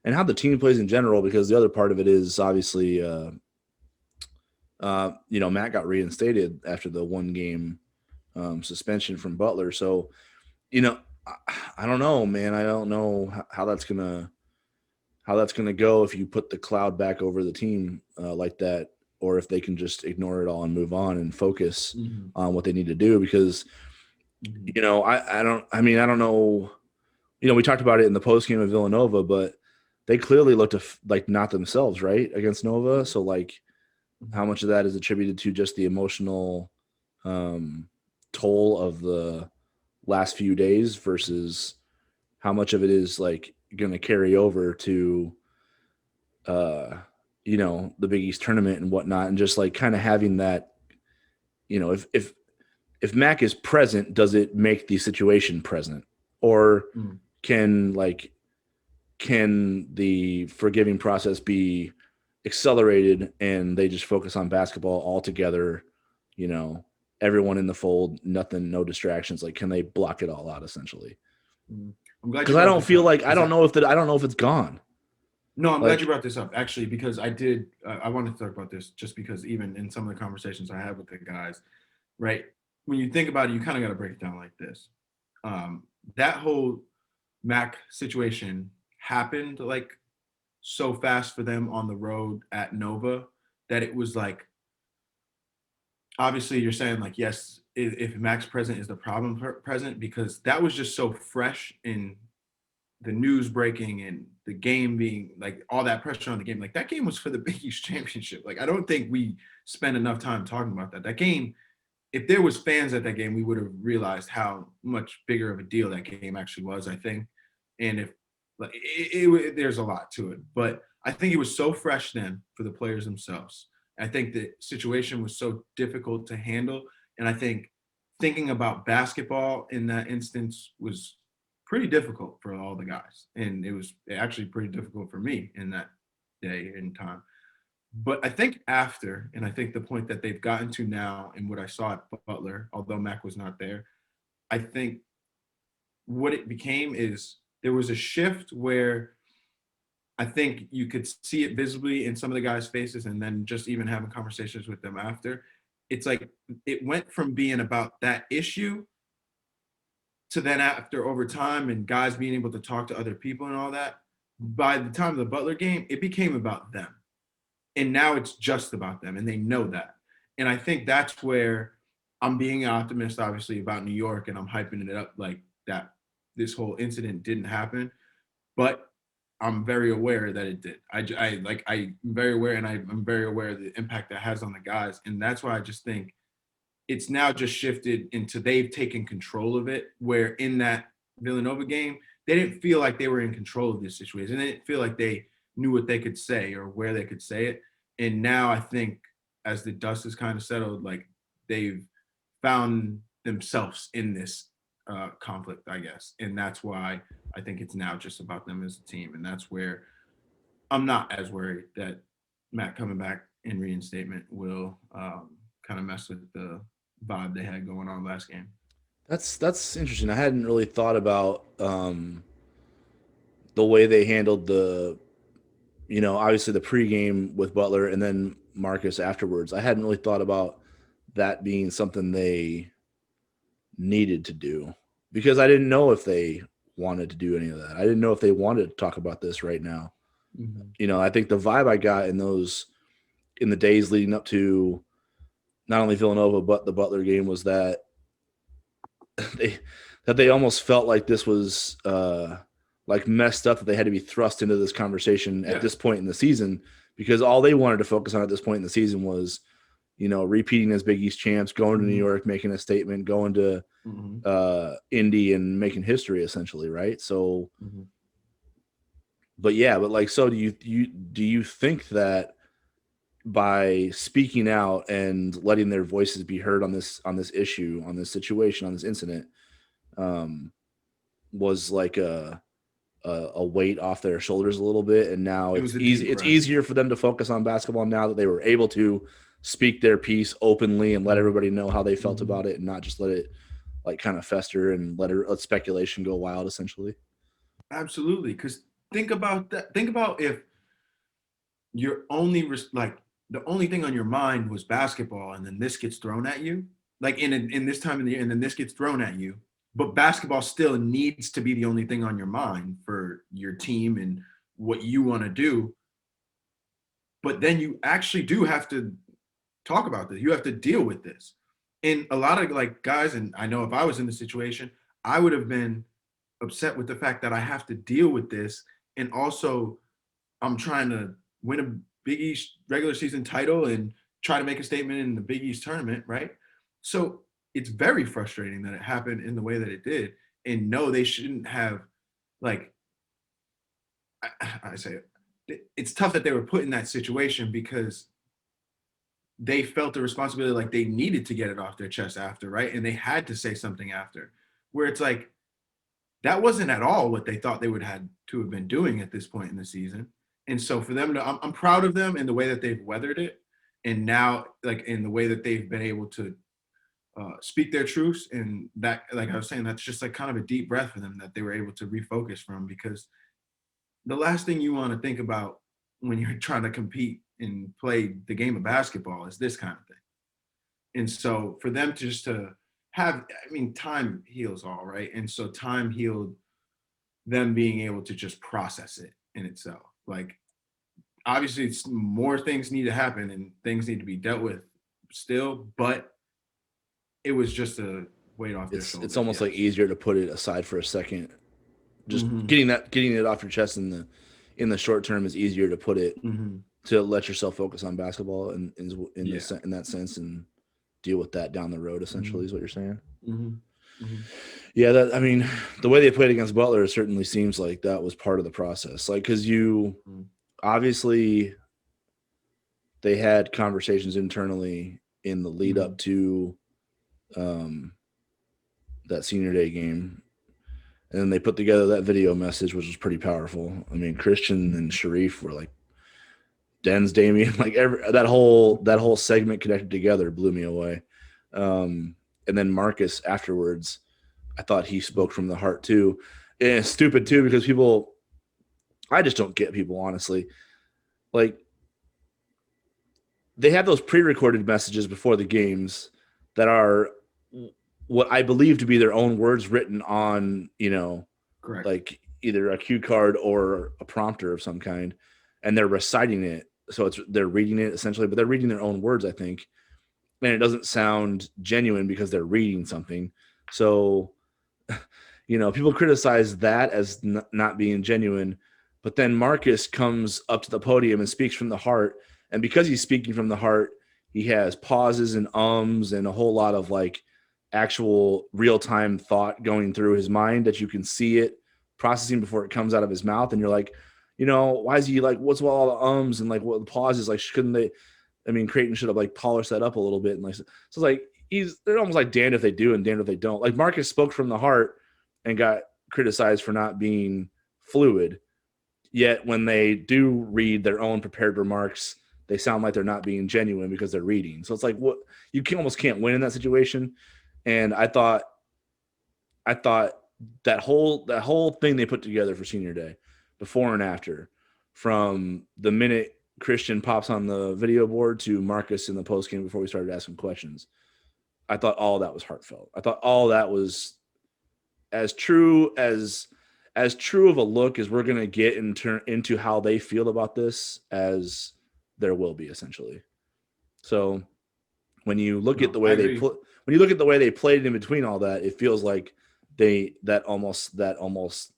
how the team plays in general. Because the other part of it is obviously, Matt got reinstated after the 1 game suspension from Butler. So, I don't know, man. I don't know how that's gonna go if you put the cloud back over the team like that, or if they can just ignore it all and move on and focus Mm-hmm. on what they need to do. Because Mm-hmm. I don't know. We talked about it in the post game of Villanova, but they clearly looked like not themselves, right, against Nova. So like, how much of that is attributed to just the emotional toll of the last few days versus how much of it is like going to carry over to the Big East tournament and whatnot, and just like kind of having that, if Mac is present, does it make the situation present, or Mm-hmm. can the forgiving process be accelerated and they just focus on basketball altogether? Everyone in the fold, nothing, no distractions. Like, can they block it all out essentially? Mm-hmm. I'm glad Because you I brought don't this feel up, like I don't know if it's gone. No, I'm glad you Like, brought this up actually, because I did. I wanted to talk about this just because even in some of the conversations I had with the guys, right? When you think about it, you kind of got to break it down like this. Um, that whole Mac situation happened like so fast for them on the road at Nova that it was like, obviously you're saying like, yes, if Mac's present is the problem present, because that was just so fresh in the news breaking and the game being like all that pressure on the game. Like that game was for the Big East championship. Like I don't think we spent enough time talking about that. That game, if there was fans at that game, we would have realized how much bigger of a deal that game actually was, I think. And if like there's a lot to it, but I think it was so fresh then for the players themselves. I think the situation was so difficult to handle, and I think thinking about basketball in that instance was pretty difficult for all the guys, and it was actually pretty difficult for me in that day and time. But I think after, and I think the point that they've gotten to now and what I saw at Butler, although Mac was not there, I think what it became is there was a shift where I think you could see it visibly in some of the guys' faces, and then just even having conversations with them after. It's like it went from being about that issue to then after over time and guys being able to talk to other people and all that. By the time of the Butler game, it became about them. And now it's just about them, and they know that. And I think that's where I'm being an optimist, obviously, about New York, and I'm hyping it up like that. This whole incident didn't happen, but I'm very aware that it did. I'm very aware, and I'm very aware of the impact that has on the guys, and that's why I just think it's now just shifted into they've taken control of it. Where in that Villanova game, they didn't feel like they were in control of this situation. They didn't feel like they knew what they could say or where they could say it. And now I think as the dust has kind of settled, like they've found themselves in this conflict, I guess. And that's why I think it's now just about them as a team. And that's where I'm not as worried that Matt coming back in reinstatement will kind of mess with the vibe they had going on last game. that's interesting. I hadn't really thought about the way they handled the, obviously the pregame with Butler and then Marcus afterwards. I hadn't really thought about that being something they needed to do because I didn't know if they wanted to do any of that. I didn't know if they wanted to talk about this right now. Mm-hmm. I think the vibe I got in the days leading up to not only Villanova but the Butler game was that they they almost felt like this was like messed up that they had to be thrust into this conversation at Yeah. this point in the season because all they wanted to focus on at this point in the season was repeating as Big East champs, going to New Mm-hmm. York, making a statement, going to Mm-hmm. Indy and making history essentially, right? So, Mm-hmm. but yeah, but like, so do you think that by speaking out and letting their voices be heard on this issue, on this situation, on this incident, um, was like a weight off their shoulders a little bit, and now It it's was a easy. deep It's breath. easier for them to focus on basketball now that they were able to speak their piece openly and let Mm-hmm. everybody know how they felt Mm-hmm. about it, and not just let it like kind of fester and let speculation go wild. Essentially, Absolutely. Because think about that. Think about if your only like the only thing on your mind was basketball, and then this gets thrown at you, like in this time of the year, and then this gets thrown at you. But basketball still needs to be the only thing on your mind for your team and what you want to do. But then you actually do have to talk about this. You have to deal with this. And a lot of like guys, and I know if I was in the situation, I would have been upset with the fact that I have to deal with this. And also, I'm trying to win a Big East regular season title and try to make a statement in the Big East tournament, right? So it's very frustrating that it happened in the way that it did. And no, they shouldn't have, like, I say it's tough that they were put in that situation because they felt the responsibility like they needed to get it off their chest after, right? And they had to say something after, where it's like that wasn't at all what they thought they would had to have been doing at this point in the season. And so for them to, I'm proud of them in the way that they've weathered it, and now like in the way that they've been able to speak their truths, and that, like I was saying, that's just like kind of a deep breath for them that they were able to refocus from because the last thing you want to think about when you're trying to compete and play the game of basketball is this kind of thing. And so for them to just to have, I mean, time heals all, right? And so time healed them being able to just process it in itself. Like obviously it's more things need to happen and things need to be dealt with still, but it was just a weight off their It's shoulders. almost like Yes. easier to put it aside for a second. Just Mm-hmm. getting it off your chest in the short term is easier to put it Mm-hmm. to let yourself focus on basketball Yeah. in that sense and deal with that down the road. Mm-hmm. Essentially, is what you're saying. Mm-hmm. Mm-hmm. Yeah, that I mean, the way they played against Butler certainly seems like that was part of the process. Like, because you obviously they had conversations internally in the lead Mm-hmm. up to um, that senior day game, and then they put together that video message, which was pretty powerful. I mean, Christian and Sharif were like Den's Damien, like that whole segment connected together blew me away. And then Marcus afterwards, I thought he spoke from the heart too. And it's stupid too because people, I just don't get people honestly. Like they have those pre-recorded messages before the games that are what I believe to be their own words written on, Correct. like either a cue card or a prompter of some kind, and they're reciting it. So they're reading it essentially, but they're reading their own words, I think, and it doesn't sound genuine because they're reading something. So, people criticize that as not being genuine, but then Marcus comes up to the podium and speaks from the heart, and because he's speaking from the heart, he has pauses and ums and a whole lot of like actual real-time thought going through his mind that you can see it processing before it comes out of his mouth, and you're like, why is he like, what's with all the ums and like what the pauses, like couldn't they, I mean, Creighton should have like polished that up a little bit, and like so it's like they're almost like damned if they do and damned if they don't. Like Marcus spoke from the heart and got criticized for not being fluid. Yet when they do read their own prepared remarks, they sound like they're not being genuine because they're reading. So it's like what almost can't win in that situation. And I thought that whole thing they put together for senior day, before and after, from the minute Christian pops on the video board to Marcus in the post game before we started asking questions, I thought all that was heartfelt. I thought all that was as true as true of a look as we're gonna get into how they feel about this as there will be essentially. So when you look at No, the I way agree. when you look at the way they played in between all that, it feels like that almost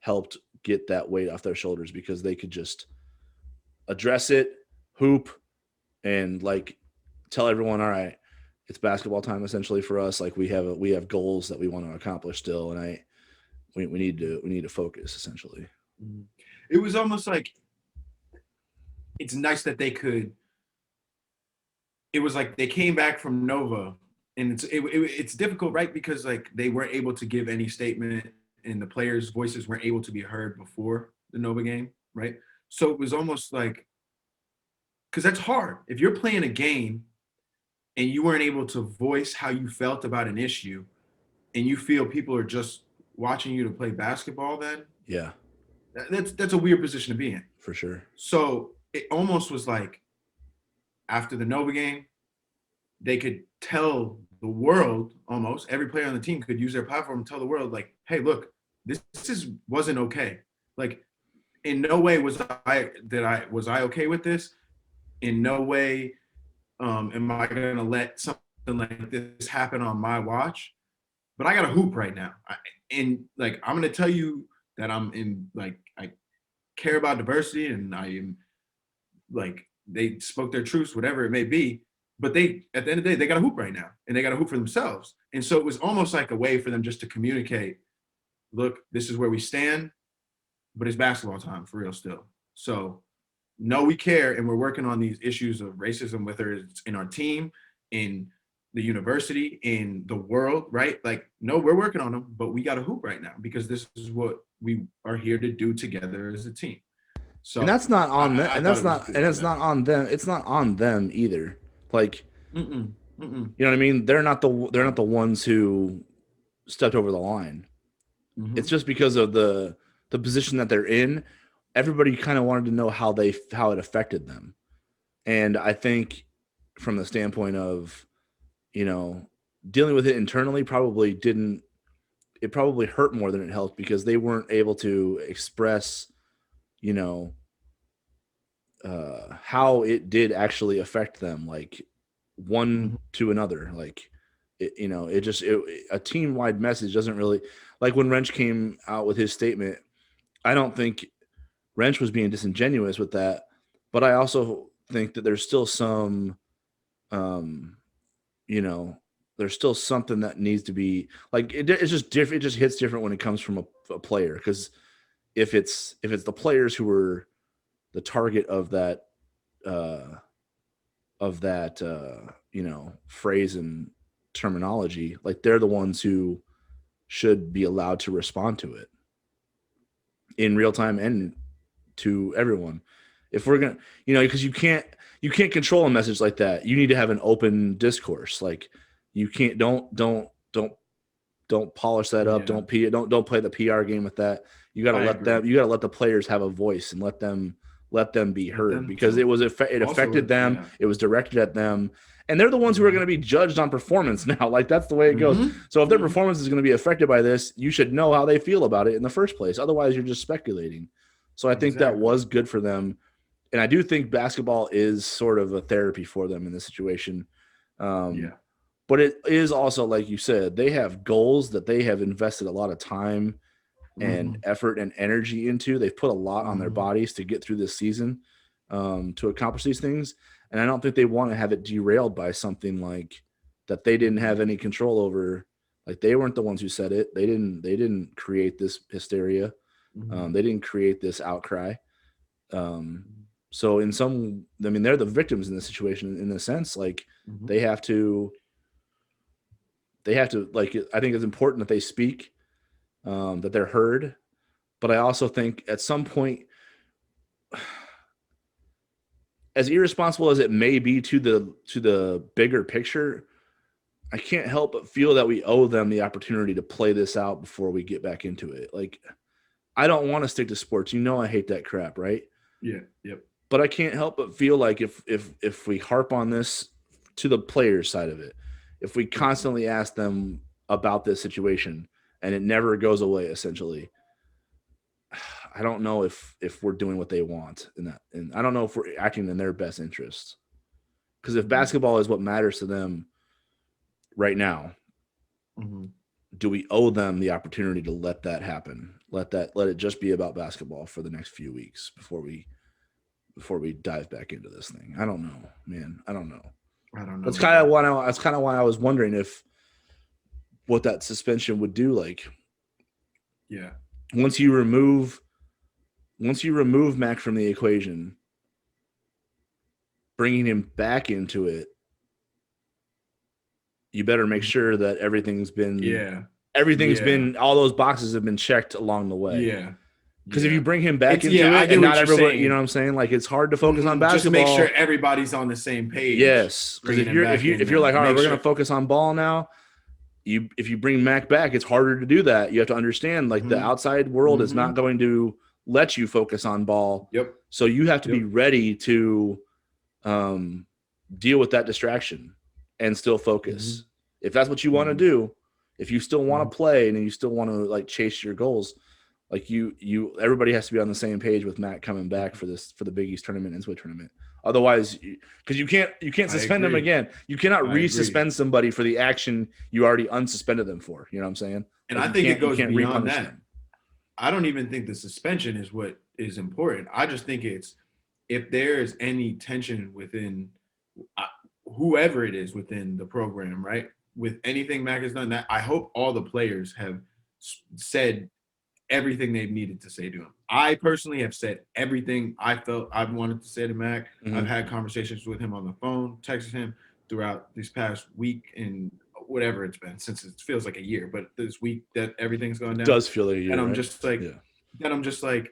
helped get that weight off their shoulders because they could just address it, hoop, and like tell everyone, all right, it's basketball time essentially for us. Like we have goals that we want to accomplish still, and we need to focus essentially. Mhm. It was almost like it's nice that they could. It was like they came back from Nova, and it's difficult, right? Because like they weren't able to give any statement, and the players' voices weren't able to be heard before the Nova game, right? So it was almost like because that's hard if you're playing a game and you weren't able to voice how you felt about an issue, and you feel people are just watching you to play basketball. Then Yeah, that's a weird position to be in. for sure. So it almost was like after the Nova game, they could tell the world, almost every player on the team could use their platform and tell the world, like, hey, look, this wasn't okay. Like, in no way was I okay with this. In no way am I gonna let something like this happen on my watch. But I got a hoop right now, and like I'm gonna tell you that I'm in like I care about diversity and I am like they spoke their truths, whatever it may be. But they, at the end of the day, they got a hoop right now, and they got a hoop for themselves. And so it was almost like a way for them just to communicate. Look, this is where we stand, but it's basketball time for real still. So, no, we care, and we're working on these issues of racism, whether it's in our team, in the university, in the world, right? Like, no, we're working on them, but we got a hoop right now because this is what we are here to do together as a team. And So that's not on them, I thought it was good and for it's them. not on them. It's not on them either. Like, Mm-mm, mm-mm. you know what I mean? They're not the ones who stepped over the line. It's Mm-hmm. just because of the position that they're in, everybody kind of wanted to know how it affected them. And I think from the standpoint of, you know, dealing with it internally it probably hurt more than it helped because they weren't able to express, you know, how it did actually affect them, like one Mhm. to another. Like, a team wide message doesn't really, like when Wrench came out with his statement. I don't think Wrench was being disingenuous with that, but I also think that there's still some, um, you know, there's still something that needs to be like it's just different. It just hits different when it comes from a player, because if it's the players who are the target uh, of that phrase and terminology, like they're the ones who should be allowed to respond to it in real time and to everyone. If we're gonna, because you can't control a message like that. You need to have an open discourse. Like, you can't don't polish that up. Yeah, Don't play the PR game with that. You got to I let agree. them. You got to let the players have a voice and let them be Let heard, them because talk. it Also, affected them. yeah. It was directed at them, and they're the ones who are Mhm. going to be judged on performance now. Like, that's the way it goes. Mhm. So if their Mhm. performance is going to be affected by this, you should know how they feel about it in the first place. Otherwise, you're just speculating. So I think that Exactly. was good for them, and I do think basketball is sort of a therapy for them in this situation. Um, Yeah. but it is also, like you said, they have goals that they have invested a lot of time and Mhm. effort and energy into. They've put a lot on their Mhm. bodies to get through this season, to accomplish these things. And I don't think they want to have it derailed by something like that they didn't Mhm. have any control over. Like, they weren't the ones who said it. They didn't create this hysteria. Mhm. They didn't create this outcry. Um, so I mean, they're the victims in this situation in a sense. Like, Mhm. they have to like, I think it's important that they speak, that they're heard. But I also think at some point, as irresponsible as it may be to the bigger picture, I can't help but feel that we owe them the opportunity to play this out before we get back into it. Like, I don't want to stick to sports. I hate that crap, right? Yeah. Yep. But I can't help but feel like if we harp on this to the players side of it, if we Mhm. constantly ask them about this situation and it never goes away, essentially, I don't know if we're doing what they want in that, and I don't know if we're acting in their best interests. Because if Mhm. basketball is what matters to them right now, Mhm. do we owe them the opportunity to let that happen? Let it just be about basketball for the next few weeks before we dive back into this thing. I don't know, man. I don't know. I don't know That's kind of either. why I was wondering if what that suspension would do. Like, Yeah. once you remove Mac from the equation, bringing him back into it, you better make Mhm. sure that Yeah. everything's Yeah. been all those boxes have been checked along the way. Yeah. Because if you Yeah. bring him back It's yeah, into I it get and not what you're everybody, you know saying. what I'm saying? Like, it's hard to focus on Just make sure basketball. everybody's on the same page. Yes, because Bringing if him you're if back you in if you're now. like, all right, Make we're gonna sure. focus on ball now. If you bring Mac back, it's harder to do that. You have to understand, like, the Mhm. outside world is not Mhm. going to let you focus on ball, Yep. so you have to be Yep. ready to, um, deal with that distraction and still focus. Mhm. If that's what you want to Mhm. do, if you still want Mhm. to play and you still want to, like, chase your goals, like, everybody has to be on the same page with Matt coming back Mhm. for the Big East tournament and Switch tournament. Otherwise, because you can't I suspend them agree. again. You cannot I agree. resuspend somebody for the action you already unsuspended them for. You know what I'm saying? And Like, I you think it can't you goes can't beyond repunish that. them. I don't even think the suspension is what is important. I just think it's if there is any tension within uh, whoever it is within the program, right? With anything Mac has done, that I hope all the players have said everything they've needed to say to him. I personally have said everything I felt I wanted to say to Mac. I've Mm-hmm. had conversations with him on the phone, texted him throughout this past week and whatever it's been since it feels like a year, but this week that everything's gone It down. does feel like a And year, I'm right? just like, Yeah.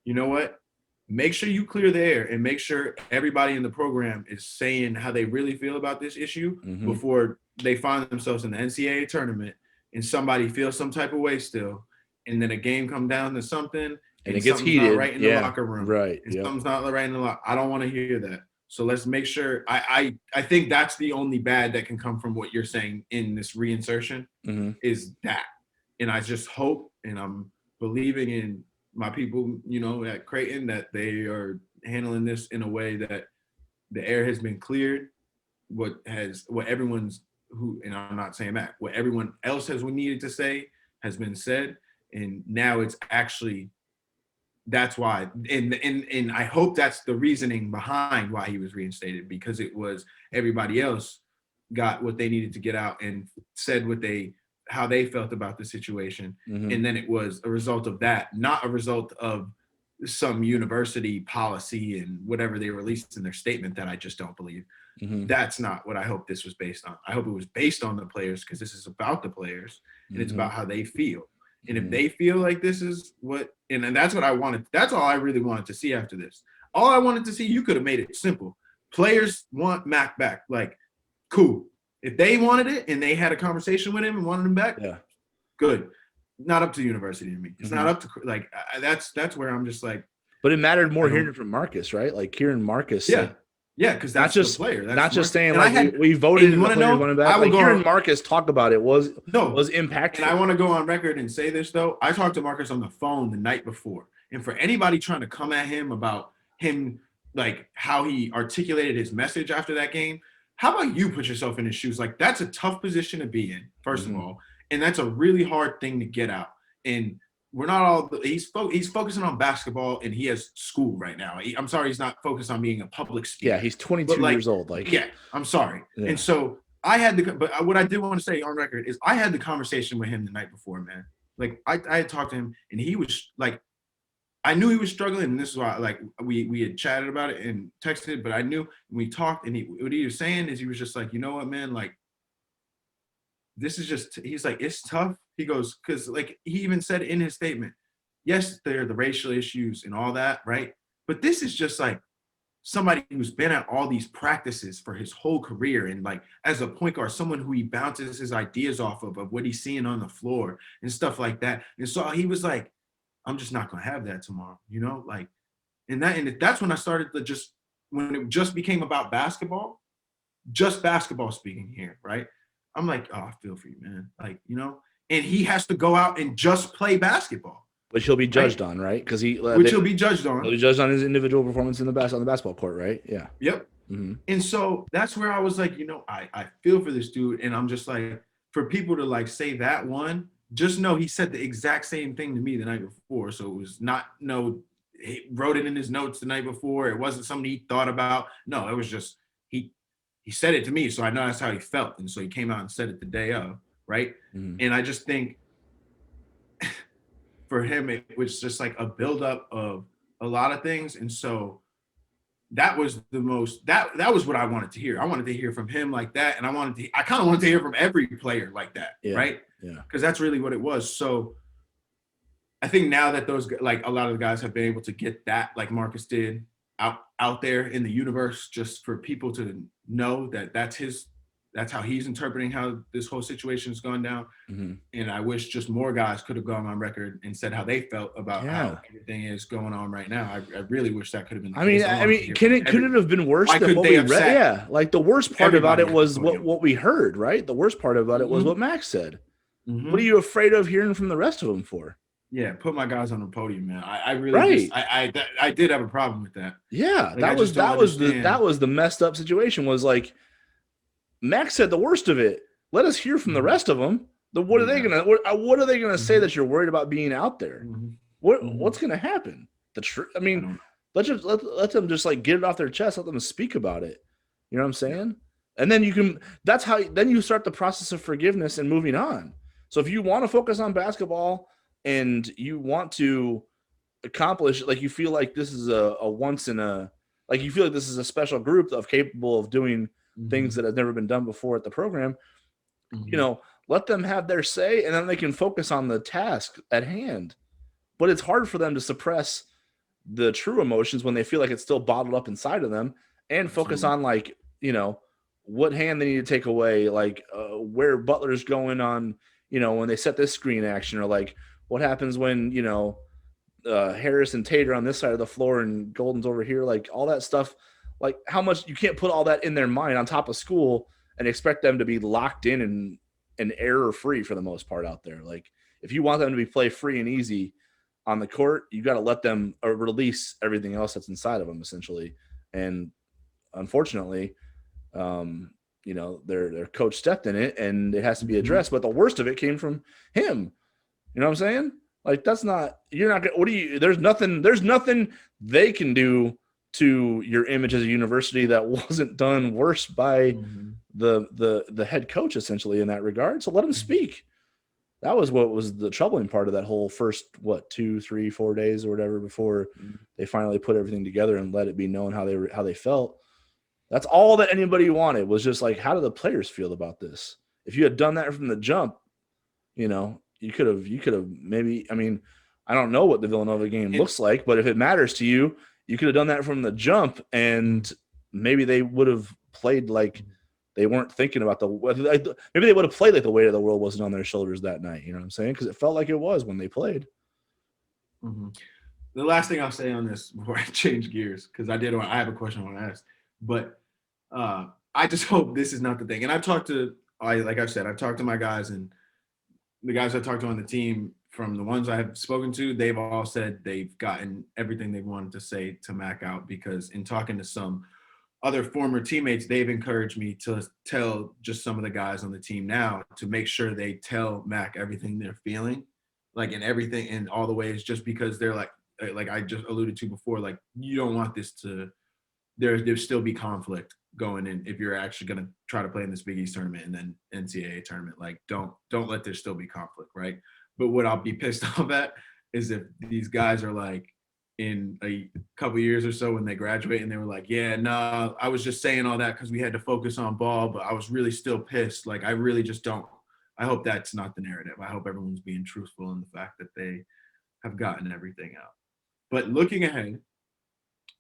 you know what? Make sure you clear the air and make sure everybody in the program is saying how they really feel about this issue Mm-hmm. before they find themselves in the NCAA tournament and somebody feels some type of way still, and then a game come down to something and and it gets something's not heated. right in the Yeah, locker room, right. and Yep. something's not right in the locker. I don't want to hear that. So let's make sure. I think that's the only bad that can come from what you're saying in this reinsertion Mm-hmm. is that. And I just hope, and I'm believing in my people, at Creighton, that they are handling this in a way that the air has been cleared. What everyone's and I'm not saying that, what everyone else has needed to say has been said, and now it's actually that's why, and I hope that's the reasoning behind why he was reinstated, because it was everybody else got what they needed to get out and said how they felt about the situation, Mm-hmm. and then it was a result of that, not a result of some university policy and whatever they released in their statement that I just don't believe. Mm-hmm. That's not what I hope this was based on. I hope it was based on the players, because this is about the players and it's about how they feel. And if they feel like this is what, and that's what I wanted. That's all I really wanted to see after this. All I wanted to see, you could have made it simple. Players want Mac back. Like, cool. If they wanted it and they had a conversation with him and wanted him back, Yeah. good. Not up to the university to me. It's not up to, like, that's where I'm just like. But it mattered more hearing from Marcus, right? Like hearing Marcus. Yeah. Like, yeah, because that's the player. That's not just saying and like we voted and the players wanted back. I will like hearing Marcus talk about it was impactful. And I want to go on record and say this though. I talked to Marcus on the phone the night before, and for anybody trying to come at him about him, like how he articulated his message after that game, how about you put yourself in his shoes? Like, that's a tough position to be in, first of all, and that's a really hard thing to get out. And we're not all he's focusing on basketball, and he has school right now. I'm sorry, he's not focused on being a public speaker. Yeah, he's 22 years old. Like, yeah, I'm sorry. Yeah. And so but what I did want to say on record is I had the conversation with him the night before, man. Like I had talked to him, and he was like, I knew he was struggling, and this is why, like, we had chatted about it and texted, but I knew when we talked, and what he was saying is he was just like, you know what, man, like, this is just, he's like, it's tough. He goes, because like he even said in his statement, yes, there are the racial issues and all that, right? But this is just like somebody who's been at all these practices for his whole career, and like as a point guard, someone who he bounces his ideas off of what he's seeing on the floor and stuff like that. And so he was like, I'm just not gonna have that tomorrow, like, and that's when I started to when it just became about basketball, just basketball speaking here, right? I'm like, oh, I feel for you, man. Like, and he has to go out and just play basketball. Which he'll be judged on, right? Because he'll be judged on. He'll be judged on his individual performance on the basketball court, right? Yeah. Yep. Mm-hmm. And so that's where I was like, I feel for this dude, and I'm just like, for people to like say that one, just know he said the exact same thing to me the night before. So it was not he wrote it in his notes the night before. It wasn't something he thought about. No, it was just he said it to me, so I know that's how he felt, and so he came out and said it the day of, right? Mm-hmm. And I just think for him, it was just like a buildup of a lot of things, and so that was the most that was what I wanted to hear. I wanted to hear from him like that, and I kind of wanted to hear from every player like that, right? Yeah, because that's really what it was. So I think now that those, like, a lot of the guys have been able to get that, like Marcus did, out there in the universe, just for people to know that that's how he's interpreting how this whole situation has gone down. Mm-hmm. And I wish just more guys could have gone on record and said how they felt about how everything is going on right now. I really wish that could have been. Could it have been worse than what we read? Yeah, like the worst part about it was what we heard, right? The worst part about it was what Max said. Mm-hmm. What are you afraid of hearing from the rest of them for? Yeah, put my guys on the podium, man. I really I did have a problem with that. Yeah, like, that was the messed up situation. Was like Max said the worst of it. Let us hear from the rest of them. What are they gonna say that you're worried about being out there? Mm-hmm. What's gonna happen? Let them just like get it off their chest. Let them speak about it. You know what I'm saying? And then you start the process of forgiveness and moving on. So if you want to focus on basketball and you want to accomplish, like, you feel like this is you feel like this is a special group capable of doing things that have never been done before at the program, let them have their say, and then they can focus on the task at hand. But it's hard for them to suppress the true emotions when they feel like it's still bottled up inside of them, and focus on, like, what hand they need to take away, like where Butler's going on, when they set this screen action, or like what happens when, Harris and Tater on this side of the floor and Golden's over here, like all that stuff. Like how much you can't put all that in their mind on top of school and expect them to be locked in and error free for the most part out there. Like if you want them to be play free and easy on the court, you got to let them release everything else that's inside of them essentially. And unfortunately, their coach stepped in it and it has to be addressed. But the worst of it came from him. You know what I'm saying? Like that's not you're not gonna what do you there's nothing they can do to your image as a university that wasn't done worse by the head coach essentially in that regard. So let him speak. That was what was the troubling part of that whole first 2, 3, 4 days or whatever before they finally put everything together and let it be known how they felt. That's all that anybody wanted was just like, how do the players feel about this? If you had done that from the jump, you could have maybe, I mean, I don't know what the Villanova game looks like, but if it matters to you, you could have done that from the jump and maybe they would have played like they weren't thinking about maybe they would have played like the weight of the world wasn't on their shoulders that night. You know what I'm saying? Because it felt like it was when they played. Mm-hmm. The last thing I'll say on this before I change gears, because I have a question I want to ask, but I just hope this is not the thing. And I've talked to my guys, and the guys I talked to on the team, from the ones I have spoken to, they've all said they've gotten everything they wanted to say to Mac out, because in talking to some other former teammates, they've encouraged me to tell just some of the guys on the team now to make sure they tell Mac everything they're feeling, like in everything, in all the ways, just because they're like I just alluded to before, like you don't want this to, there still be conflict going in if you're actually going to try to play in this Big East tournament and then NCAA tournament. Like don't let there still be conflict, right? But what I'll be pissed off at is if these guys are like in a couple years or so when they graduate and they were like, yeah, no, I was just saying all that because we had to focus on ball, but I was really still pissed. Like I really just don't. I hope that's not the narrative. I hope everyone's being truthful in the fact that they have gotten everything out. But looking ahead,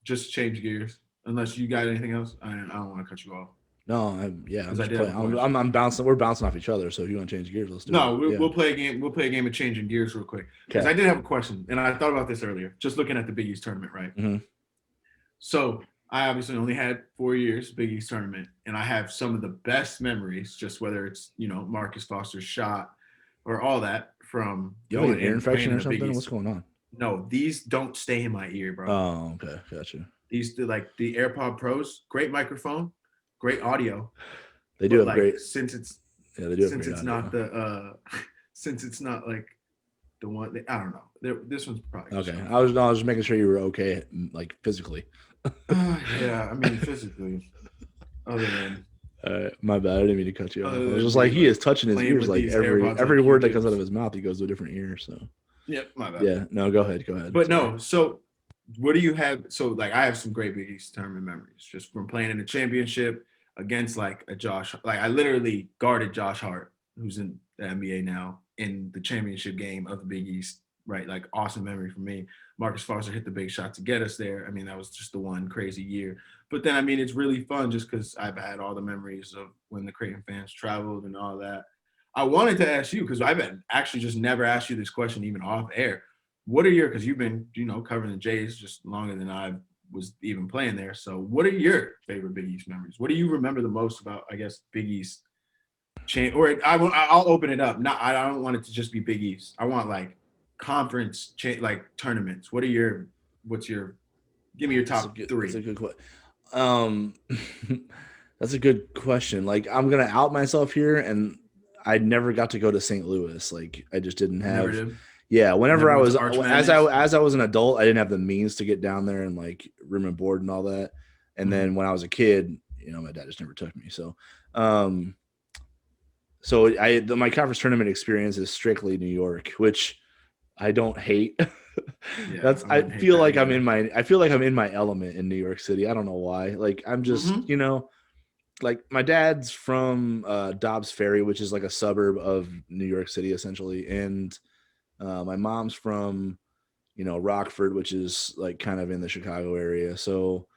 just change gears. Unless you got anything else, I don't want to cut you off. No, I'm just playing. I'm bouncing. We're bouncing off each other. So if you want to change gears, let's do it. No, we'll play a game. We'll play a game of changing gears real quick. Because I did have a question, and I thought about this earlier, just looking at the Big East tournament, right? Mm-hmm. So I obviously only had 4 years Big East tournament, and I have some of the best memories, just whether it's Marcus Foster's shot or all that from. You have an ear infection or something? What's going on? No, these don't stay in my ear, bro. Oh, okay, gotcha. These like the AirPod Pros, great microphone, great audio. They do have great. Since it's not like the one. I don't know. This one's probably okay. I was just making sure you were okay, like physically. Yeah, I mean physically. Other than. My bad. I didn't mean to cut you off. I was just like he is touching his ears like every word that comes out of his mouth, he goes to a different ear. So. Yep, my bad. Yeah. No, go ahead. But no, so. What do you have? So, like, I have some great Big East tournament memories just from playing in the championship against, like, a Josh. Like, I literally guarded Josh Hart, who's in the NBA now, in the championship game of the Big East, right? Like, awesome memory for me. Marcus Foster hit the big shot to get us there. I mean, that was just the one crazy year. But then, I mean, it's really fun just because I've had all the memories of when the Creighton fans traveled and all that. I wanted to ask you, because I've actually just never asked you this question even off air. What are your, because you've been, covering the Jays just longer than I was even playing there. So what are your favorite Big East memories? What do you remember the most about, I guess, Big East I'll open it up. I don't want it to just be Big East. I want like conference, like tournaments. Give me your top three. That's a good question. That's a good question. Like I'm going to out myself here, and I never got to go to St. Louis. Like I just didn't have. Yeah, whenever I was as I was an adult, I didn't have the means to get down there and like room and board and all that. And then when I was a kid, my dad just never took me. So, my conference tournament experience is strictly New York, which I don't hate. I feel like I'm in my element in New York City. I don't know why. Like I'm just, like my dad's from Dobbs Ferry, which is like a suburb of New York City essentially, and my mom's from, Rockford, which is like kind of in the Chicago area. So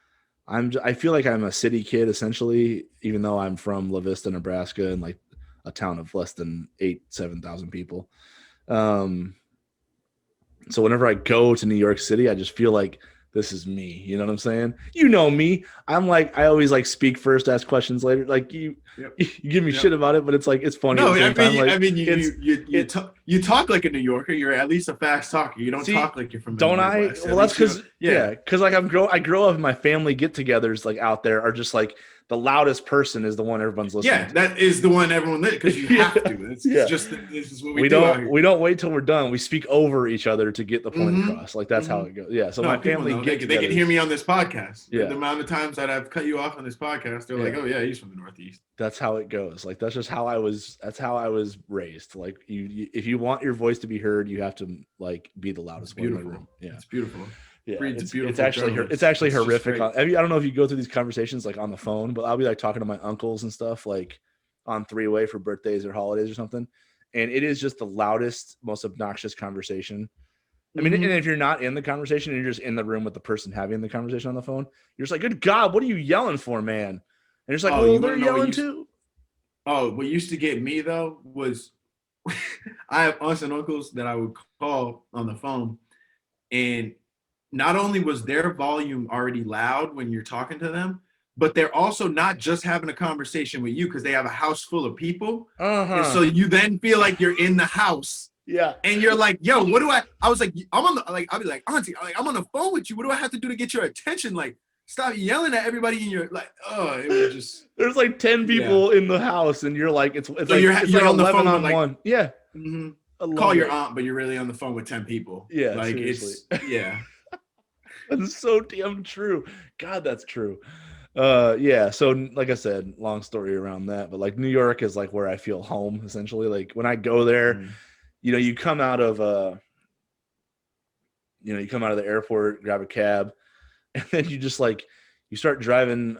I feel like I'm a city kid essentially, even though I'm from La Vista, Nebraska, and like a town of less than 7,000 people. So whenever I go to New York City, I just feel like this is me. You know what I'm saying? You know me. I'm like, I always like speak first, ask questions later. Like Yep. you give me shit Yep. about it, but it's like it's funny at No, the same time. Like it's it. you talk like a New Yorker. You're at least a fast talker. You don't See, talk like you're from the don't I? Midwest. Well, At that's least you don't. because Yeah. because like I grow up in my family get-togethers like out there are just like the loudest person is the one everyone's listening Yeah, to. that is the one everyone lit because you have Yeah, to. It's yeah. just this is what we do out here. We don't wait till we're done. We speak over each other to get the point Mm-hmm. across. Like that's how Mm-hmm. it goes. Yeah. So No, my people family know they can hear get-togethers. me on this podcast. The Yeah, amount of times that I've cut you off on this podcast, they're like, yeah. "Oh yeah, he's from the Northeast." That's how it goes. Like that's just how I was. That's how I was raised. Like if you want your voice to be heard, you have to like be the It's loudest one in the beautiful. room. Yeah. It's beautiful. Yeah, Breeds a it's beautiful actually it's journalist. actually It's just horrific. great. I don't know if you go through these conversations like on the phone, but I'll be like talking to my uncles and stuff like on three-way for birthdays or holidays or something, and it is just the loudest, most obnoxious conversation. I mean, and Mm-hmm. if you're not in the conversation and you're just in the room with the person having the conversation on the phone, you're just like, "Good God, what are you yelling for, man?" And you're just like, Oh, "Well, you they're want to know what yelling used? too." Oh, what used to get me though was I have aunts and uncles that I would call on the phone, and not only was their volume already loud when you're talking to them, but they're also not just having a conversation with you because they have a house full of people. Uh And huh. so you then feel like you're in the house Yeah. and you're like, yo, what do I was like, I'm on the like, I'll be like, Auntie, I'm on the phone with you. What do I have to do to get your attention? Like, stop yelling at everybody in your like, oh, it was just There's like 10 yeah. people in the house, and you're like, So it's like you're on the 11 phone with on like, one. Yeah. mm-hmm, I call love your it. aunt, but you're really on the phone with 10 people. Yeah, Like seriously. it's yeah. That's so damn true. God, that's true. Yeah, so like I said, long story around that, but like New York is like where I feel home essentially. Like when I go there, Mm. you come out of you come out of the airport, grab a cab, and then you just like you start driving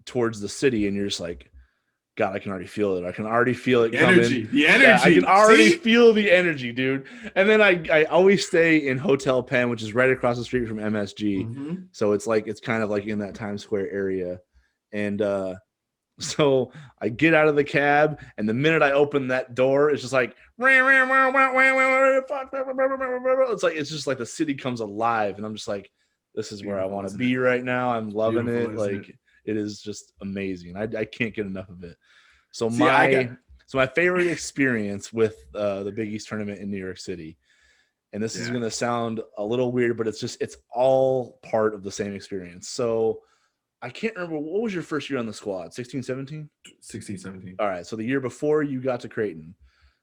towards the city and you're just like, God, I can already feel it. I can already feel it coming. The Yeah, I can energy. already See? feel the energy, dude. And then I always stay in Hotel Penn, which is right across the street from MSG. Mm-hmm. So it's kind of like in that Times Square area. And so I get out of the cab, and the minute I open that door, it's just like it's just like the city comes alive, and I'm just like, this is where I Beautiful, want to isn't it? be right now. I'm loving Beautiful, it. isn't it? Like it is just amazing. I can't get enough of it. So See, I got my favorite experience with the Big East tournament in New York City, and this is yeah, going to sound a little weird, but it's all part of the same experience. So I can't remember, what was your first year on the squad? 16, 17? 16, 17. All right. So the year before you got to Creighton.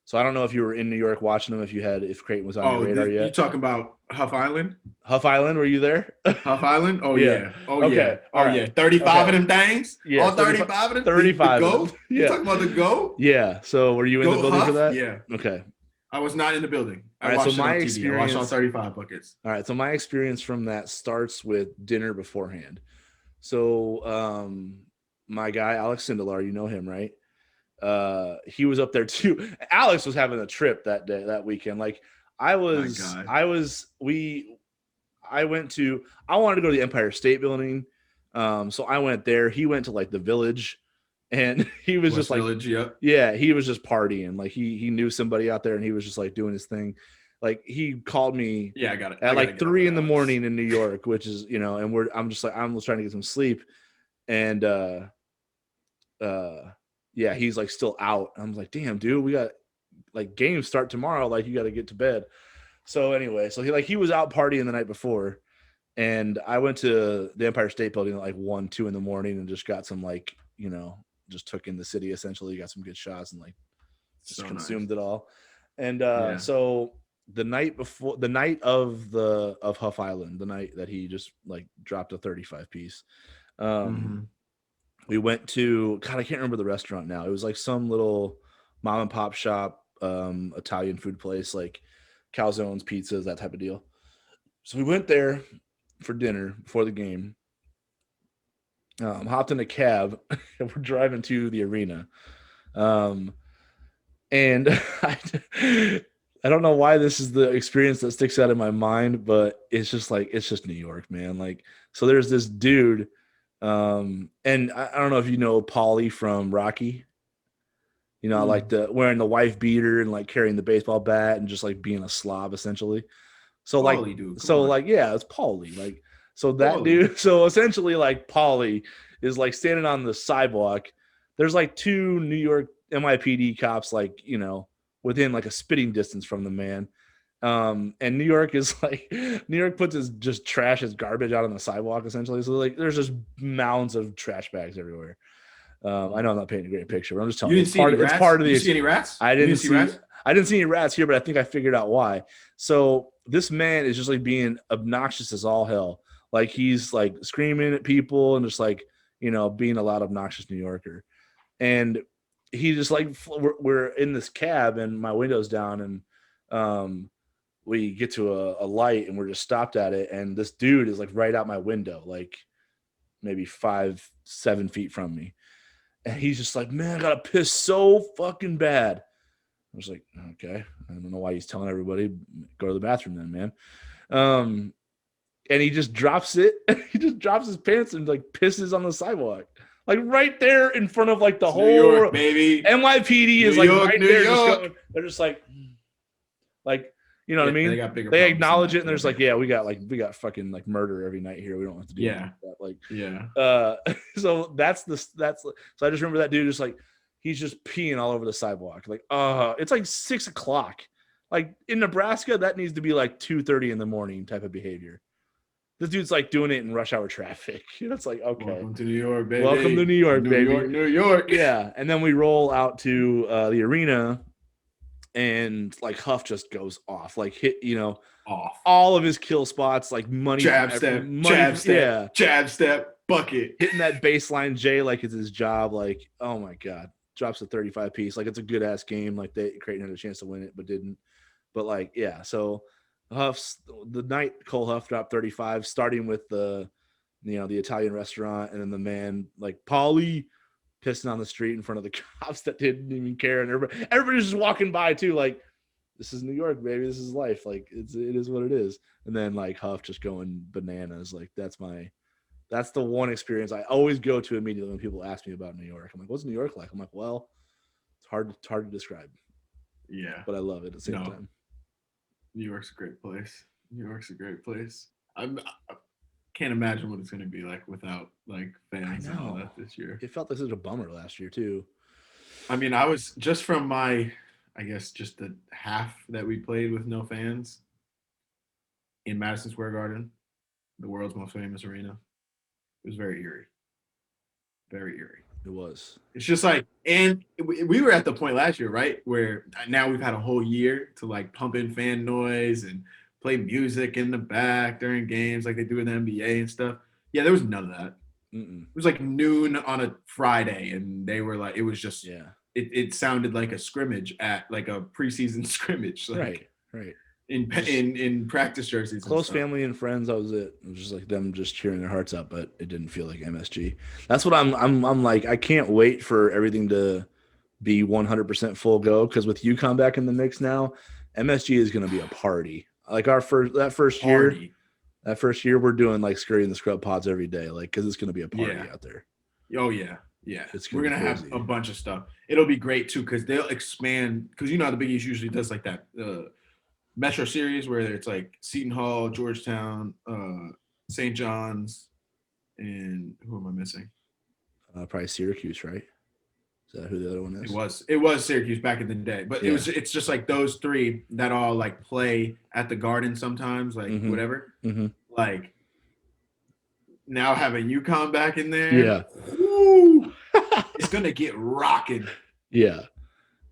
So I don't know if you were in New York watching them, if Creighton was on your Oh, radar you yet. talking about Huff Island? Huff Island, were you there? Huff Island? Oh Yeah. yeah. Oh yeah. Okay. All Oh right. yeah. 35 of Okay. them things? Yeah. All 35 of them? The 35 of them. go? You Yeah. talking about the go? Yeah. So were you in the Go building for Huff? that? Yeah. Okay. I was not in the building. All I right. So watched it my on TV. I watched all experience. 35 buckets. All right. So my experience from that starts with dinner beforehand. So my guy, Alex Sindelar, you know him, right? He was up there too. Alex was having a trip that weekend. Like My God. I wanted to go to the Empire State Building. So I went there. He went to like the Village, and he was West just like, Village, yep. yeah, he was just partying. Like he knew somebody out there, and he was just like doing his thing. Like he called me Yeah, I got it. at like 3 in the morning in New York, which is, and I'm just trying to get some sleep. And yeah, he's like still out. I'm like, damn, dude, we got like games start tomorrow. Like you got to get to bed. So anyway, so he was out partying the night before, and I went to the Empire State Building at like 1, 2 in the morning and just got some like, just took in the city essentially, got some good shots and like just consumed it all. And so the night of Huff Island, the night that he just like dropped a 35 piece, we went to, God, I can't remember the restaurant now. It was like some little mom and pop shop, Italian food place, like calzones, pizzas, that type of deal. So we went there for dinner before the game. Hopped in a cab and we're driving to the arena. And I don't know why this is the experience that sticks out in my mind, but it's just New York, man. Like, so there's this dude, and I don't know if you know Paulie from Rocky. You know, like the wearing the wife beater and like carrying the baseball bat and just like being a slob essentially. So like, Paulie, dude, come on. yeah, it's Paulie. Like, so that Paulie. dude, so essentially like Paulie is like standing on the sidewalk. There's like two New York NYPD cops, like, you know, within like a spitting distance from the man. And New York is like, New York puts his just trash as garbage out on the sidewalk essentially. So like, there's just mounds of trash bags everywhere. I know I'm not painting a great picture, but I'm just telling You you, didn't see any it's rats? part of Did the. you see any rats? I You didn't didn't see see. rats? I didn't see any rats here, but I think I figured out why. So this man is just like being obnoxious as all hell. Like he's like screaming at people and just like, you know, being a loud, obnoxious New Yorker. And he just like, we're in this cab and my window's down and we get to a light and we're just stopped at it. And this dude is like right out my window, like maybe 5-7 feet from me. And he's just like, man, I gotta piss so fucking bad. I was like, okay, I don't know why he's telling everybody go to the bathroom then, man. And he just drops it. He just drops his pants and like pisses on the sidewalk, like right there in front of like the whole New York, baby. NYPD is New like York, right New there. York. Just going, they're just like, you know what I mean? They acknowledge it and there's like, yeah, we got fucking like murder every night here. We don't have to do that. Like, yeah. So so I just remember that dude just like, he's just peeing all over the sidewalk. Like, it's like 6 o'clock. Like in Nebraska, that needs to be like 2:30 in the morning type of behavior. This dude's like doing it in rush hour traffic. You know, it's like, okay. Welcome to New York, baby. Welcome to New York, baby. New York. Yeah. And then we roll out to the arena and like Huff just goes off, like hit, you know, off all of his kill spots, like money, jab step, bucket, hitting that baseline J like it's his job. Like, oh my god, drops a 35 piece. Like it's a good ass game. Like Creighton had a chance to win it, but didn't. But like, yeah. So Huff's the night Cole Huff dropped 35, starting with the Italian restaurant, and then the man like Paulie pissing on the street in front of the cops that didn't even care, and everybody's just walking by too, like, this is New York, baby, this is life, like it is what it is. And then like Huff just going bananas. Like that's the one experience I always go to immediately when people ask me about New York. I'm like, what's New York like? I'm like, well, it's hard to describe. Yeah, but I love it at the same time. New York's a great place. I can't imagine what it's going to be like without like fans and all that this year. It felt like such a bummer last year too. I mean, I was just from my, I guess, just the half that we played with no fans in Madison Square Garden, the world's most famous arena. It was very eerie. Very eerie. It was. It's just like, and we were at the point last year, right, where now we've had a whole year to like pump in fan noise and play music in the back during games like they do in the NBA and stuff. Yeah, there was none of that. Mm-mm. It was like noon on a Friday, and they were like, it was just, it sounded like a scrimmage at like a preseason scrimmage. Like, right. In practice jerseys. Close family and friends, that was it. It was just like them just cheering their hearts out, but it didn't feel like MSG. That's what I'm like, I can't wait for everything to be 100% full go, because with UConn back in the mix now, MSG is going to be a party. Like that first year, we're doing like Scurry and the Scrub pods every day, like, because it's going to be a party out there. Oh yeah. We're gonna have a bunch of stuff. It'll be great too, because they'll expand. Because you know how the Big East usually does like that Metro series where it's like Seton Hall, Georgetown, St. John's, and who am I missing? Probably Syracuse, right? Is that who the other one is? It was Syracuse back in the day, but it's just like those three that all like play at the Garden sometimes, like whatever. Mm-hmm. Like now having UConn back in there, it's gonna get rocking. Yeah,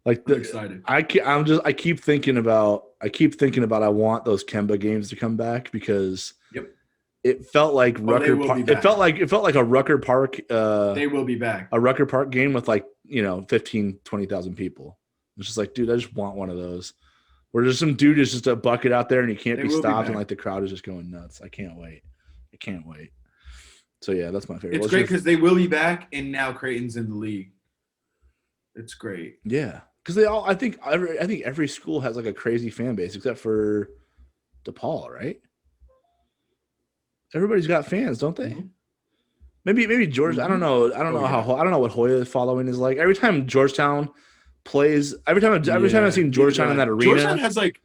like I'm excited. I keep thinking about I want those Kemba games to come back, because it felt like Rucker Park. It felt like a Rucker Park. They will be back. A Rucker Park game with like 15,000-20,000 people. It's just like, dude, I just want one of those. Where there's some dude is just a bucket out there and he can't be stopped, and like the crowd is just going nuts. I can't wait. So yeah, that's my favorite. It's great because they will be back, and now Creighton's in the league. It's great. Yeah, because they all. I think every school has like a crazy fan base except for DePaul, right? Everybody's got fans, don't they? Mm-hmm. Maybe George. I don't know. I don't know what Hoya following is like. Every time Georgetown plays every time I've seen Georgetown in that arena. Georgetown has like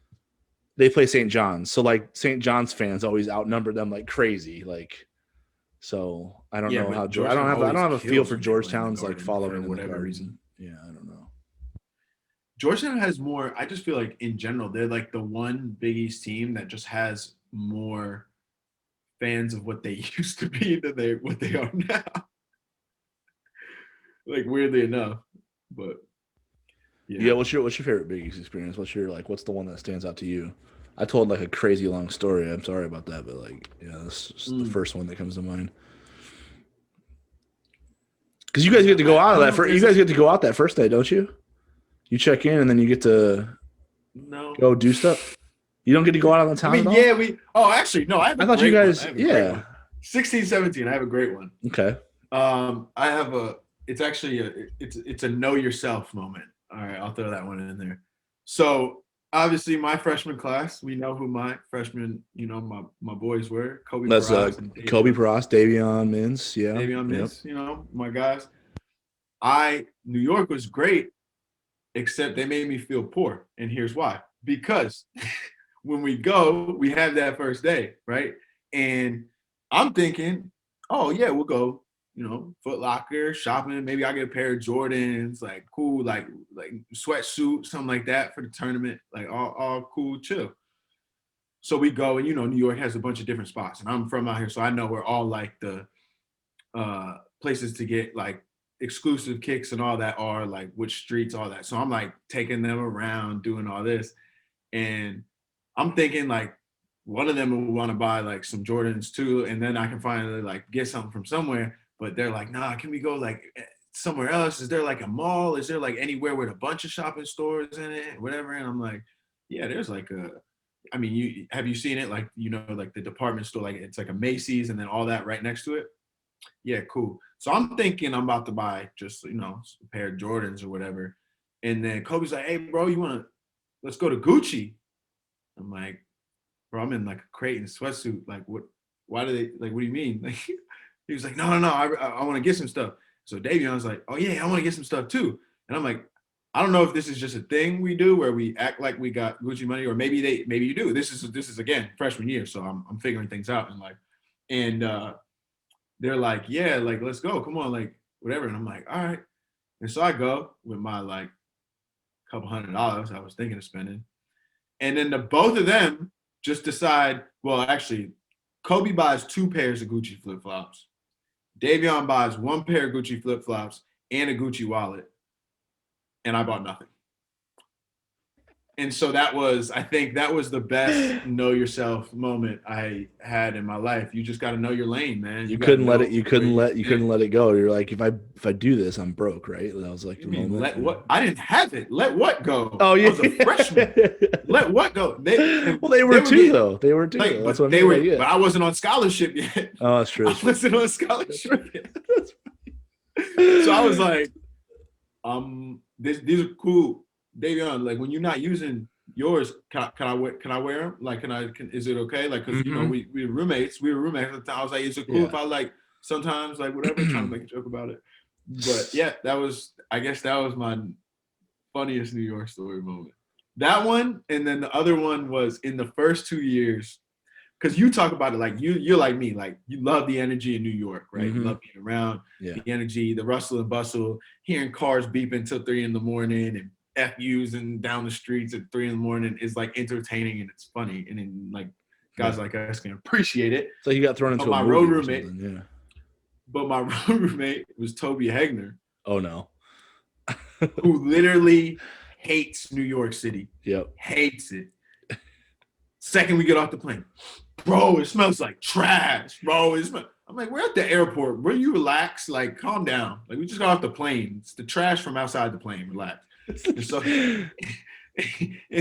they play St. John's, so like St. John's fans always outnumber them like crazy. Like, so I don't know how I don't have a feel for Georgetown's like following in the Garden. Yeah, I don't know. Georgetown has more. I just feel like in general they're like the one Big East team that just has more fans of what they used to be than what they are now. Like weirdly enough, but yeah. What's your favorite Big East experience? What's the one that stands out to you? I told like a crazy long story. I'm sorry about that, but like, yeah, that's just the first one that comes to mind. Because you guys get to go out of that. You guys get to go out that first day, don't you? You check in and then you get to go do stuff. You don't get to go out on the town. I mean, yeah, we. Oh, actually, no. I thought you guys. Yeah. 16, 17. I have a great one. Okay. I have a. It's actually it's a know yourself moment. All right, I'll throw that one in there. So obviously, my freshman class, we know who my freshmen, my boys were. Kobe Prost, Davion Mintz, yeah. Davion Mintz, my guys. New York was great, except they made me feel poor, and here's why. Because when we go, we have that first day, right? And I'm thinking, oh yeah, we'll go. Foot Locker, shopping. Maybe I get a pair of Jordans, like cool, like sweatsuit, something like that for the tournament. Like all cool, chill. So we go, and New York has a bunch of different spots, and I'm from out here, so I know where all like the places to get like exclusive kicks and all that are, like which streets, all that. So I'm like taking them around, doing all this, and I'm thinking like one of them will want to buy like some Jordans too, and then I can finally like get something from somewhere. But they're like, nah, can we go like somewhere else? Is there like a mall? Is there like anywhere with a bunch of shopping stores in it? Whatever. And I'm like, yeah, there's like have you seen it? Like, like the department store, like it's like a Macy's and then all that right next to it. Yeah, cool. So I'm thinking I'm about to buy just, a pair of Jordans or whatever. And then Kobe's like, hey, bro, let's go to Gucci. I'm like, bro, I'm in like a Creighton sweatsuit. Like, what do you mean? Like, he was like, no, I want to get some stuff. So Davion's like, oh yeah, I want to get some stuff too. And I'm like, I don't know if this is just a thing we do where we act like we got Gucci money, or maybe you do. This is again freshman year, so I'm figuring things out and they're like, yeah, like let's go, come on, like whatever. And I'm like, all right. And so I go with my like couple $100 I was thinking of spending, and then the both of them just decide. Well, actually, Kobe buys 2 pairs of Gucci flip flops. Davion buys 1 pair of Gucci flip-flops and a Gucci wallet, and I bought nothing. And so I think that was the best know yourself moment I had in my life. You just got to know your lane, man. You couldn't let it go. You're like, if I do this, I'm broke, right? That was like the moment. Let what? I didn't have it. Let what go? Oh yeah, I was a freshman. Let what go? They were too though. They were too. Like, that's what they were. Yeah. But I wasn't on scholarship yet. Oh, that's true. I wasn't on scholarship yet. So I was like, these are cool. Davion, like when you're not using yours, can I wear them? Like, is it okay? Like, cause we were roommates. We were roommates at the time. I was like, is it cool if I like sometimes like whatever, trying to make a joke about it. But yeah, I guess that was my funniest New York story moment. That one, and then the other one was in the first 2 years, because you talk about it like you're like me, like you love the energy in New York, right? You love being around the energy, the rustle and bustle, hearing cars beeping till 3 a.m. and FUs and down the streets at 3 a.m. is like entertaining and it's funny, and then like guys like us can appreciate it. So you got thrown into my road roommate. Yeah. But my road roommate was Toby Hegner. Oh no. Who literally hates New York City. Yep. Hates it. Second we get off the plane, bro, it smells like trash, bro. I'm like, we're at the airport. Will you relax? Like, calm down. Like, we just got off the plane. It's the trash from outside the plane. Relax. And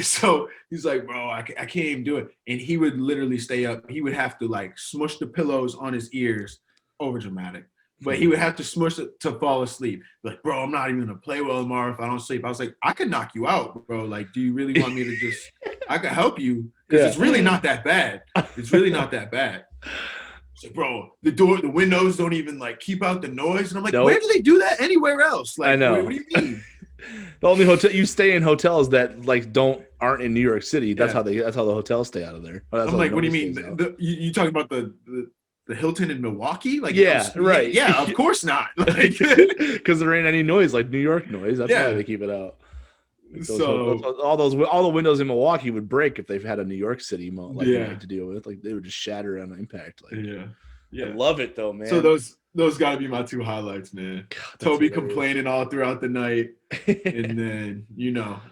so he's like, bro, I can't even do it. And he would literally stay up. He would have to like smush the pillows on his ears, over dramatic. But he would have to smush it to fall asleep. Like, bro, I'm not even gonna play well tomorrow if I don't sleep. I was like, I could knock you out, bro. Like, do you really want me to just? I could help you because it's really not that bad. It's really not that bad. It's like, bro, the windows don't even like keep out the noise. And I'm like, where do they do that anywhere else? Like, I know. What do you mean? The only hotel you stay in hotels that like aren't in New York City. That's Yeah. that's how the hotels stay out of there. Or that's I'm how the like, what do you noise mean? stays out. You talking about the Hilton in Milwaukee? Like, Yeah, yeah, right. yeah, of course not. Like, Because there ain't any noise like New York noise. That's why yeah. they keep it out. Like So all the windows in Milwaukee would break if they've had a New York City like yeah, night to deal with. Like they would just shatter on impact. Like yeah, I yeah. love it though, So man. those got to be my two highlights, man. God, that's Toby hilarious. complaining all throughout the night, and then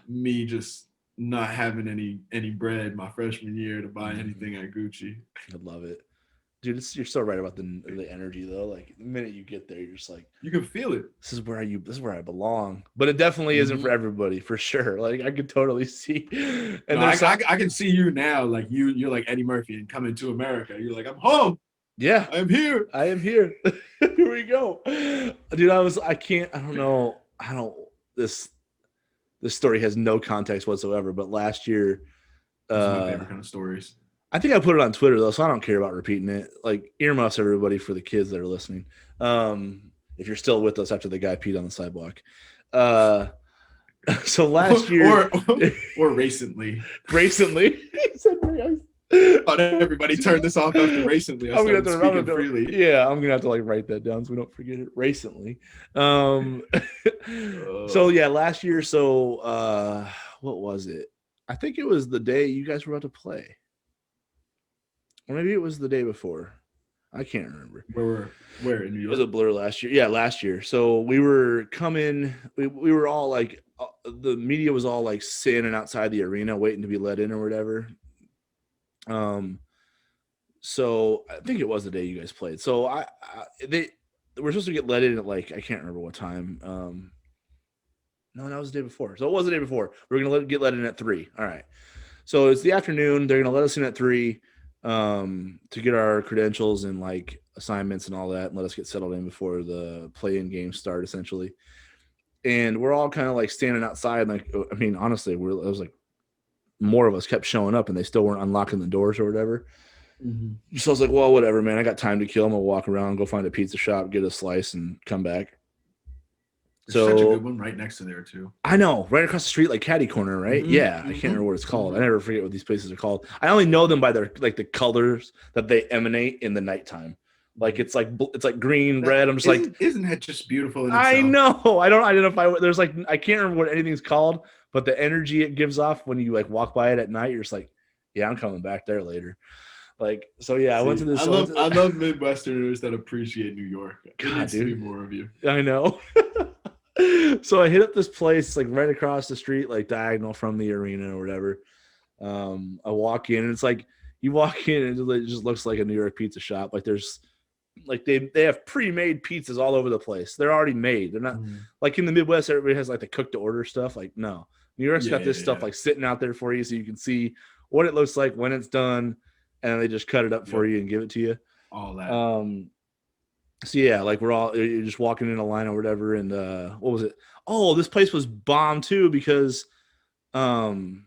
me just not having any bread my freshman year to buy anything at Gucci. I love it, dude. You're so right about the energy though. Like the minute you get there, you're just like, You can feel it. this is where I belong. But it definitely isn't for Mm-hmm. everybody, for sure. Like I could totally see. And No, there's I can see you now. Like you're like Eddie Murphy and coming to America. You're like, I'm home. yeah, I'm here. I am here. Here we go, dude. I don't know. This story has no context whatsoever. But last year, Those are my uh, favorite kind of stories. I think I put it on Twitter though, so I don't care about repeating it. Like earmuffs everybody for the kids that are listening. If you're still with us after the guy peed on the sidewalk. Uh, so last year, or recently. recently, he said, Everybody turned this off after recently. I started speaking freely. Yeah, I'm gonna have to like write that down so we don't forget it. Recently, so yeah, last year. So what was it? I think it was the day you guys were about to play, or maybe it was the day before. I can't remember. Where in New It York? was a blur last year. Yeah, last year. So we were coming. We were all like, the media was all like standing outside the arena waiting to be let in or whatever. So I think it was the day you guys played. So they were supposed to get let in at like, I can't remember what time. No, that was the day before. So it was the day before. We are gonna get let in at 3. All right. So it's the afternoon. They're gonna let us in at 3 to get our credentials and like assignments and all that, and let us get settled in before the play-in games start, essentially. And we're all kind of like standing outside. Like, I mean, honestly, it was like more of us kept showing up, and they still weren't unlocking the doors or whatever. Mm-hmm. So I was like, well, whatever, man. I got time to kill. I'm gonna walk around, go find a pizza shop, get a slice, and come back. There's such a good So one right next to there too. I know, right across the street, like Caddy Corner, right? Mm-hmm. Yeah, I can't remember what it's called. I never forget what these places are called. I only know them by their like the colors that they emanate in the nighttime. Like it's like green, red. I'm just isn't that just beautiful in I itself? know. I don't identify what there's like. I can't remember what anything's called, but the energy it gives off when you like walk by it at night, you're just like, yeah, I'm coming back there later. Like, so yeah, I went to this. I love Midwesterners that appreciate New York. There needs to be more of you. I know. So I hit up this place like right across the street, like diagonal from the arena or whatever. I walk in and it's like you walk in and it just looks like a New York pizza shop. Like there's like they have pre-made pizzas all over the place. They're already made. They're not like in the Midwest, everybody has like the cook to order stuff. Like, no. New York's got this stuff like sitting out there for you so you can see what it looks like when it's done, and they just cut it up for you and give it to you. All that. So yeah, like you're just walking in a line or whatever, and what was it? Oh, this place was bomb too because the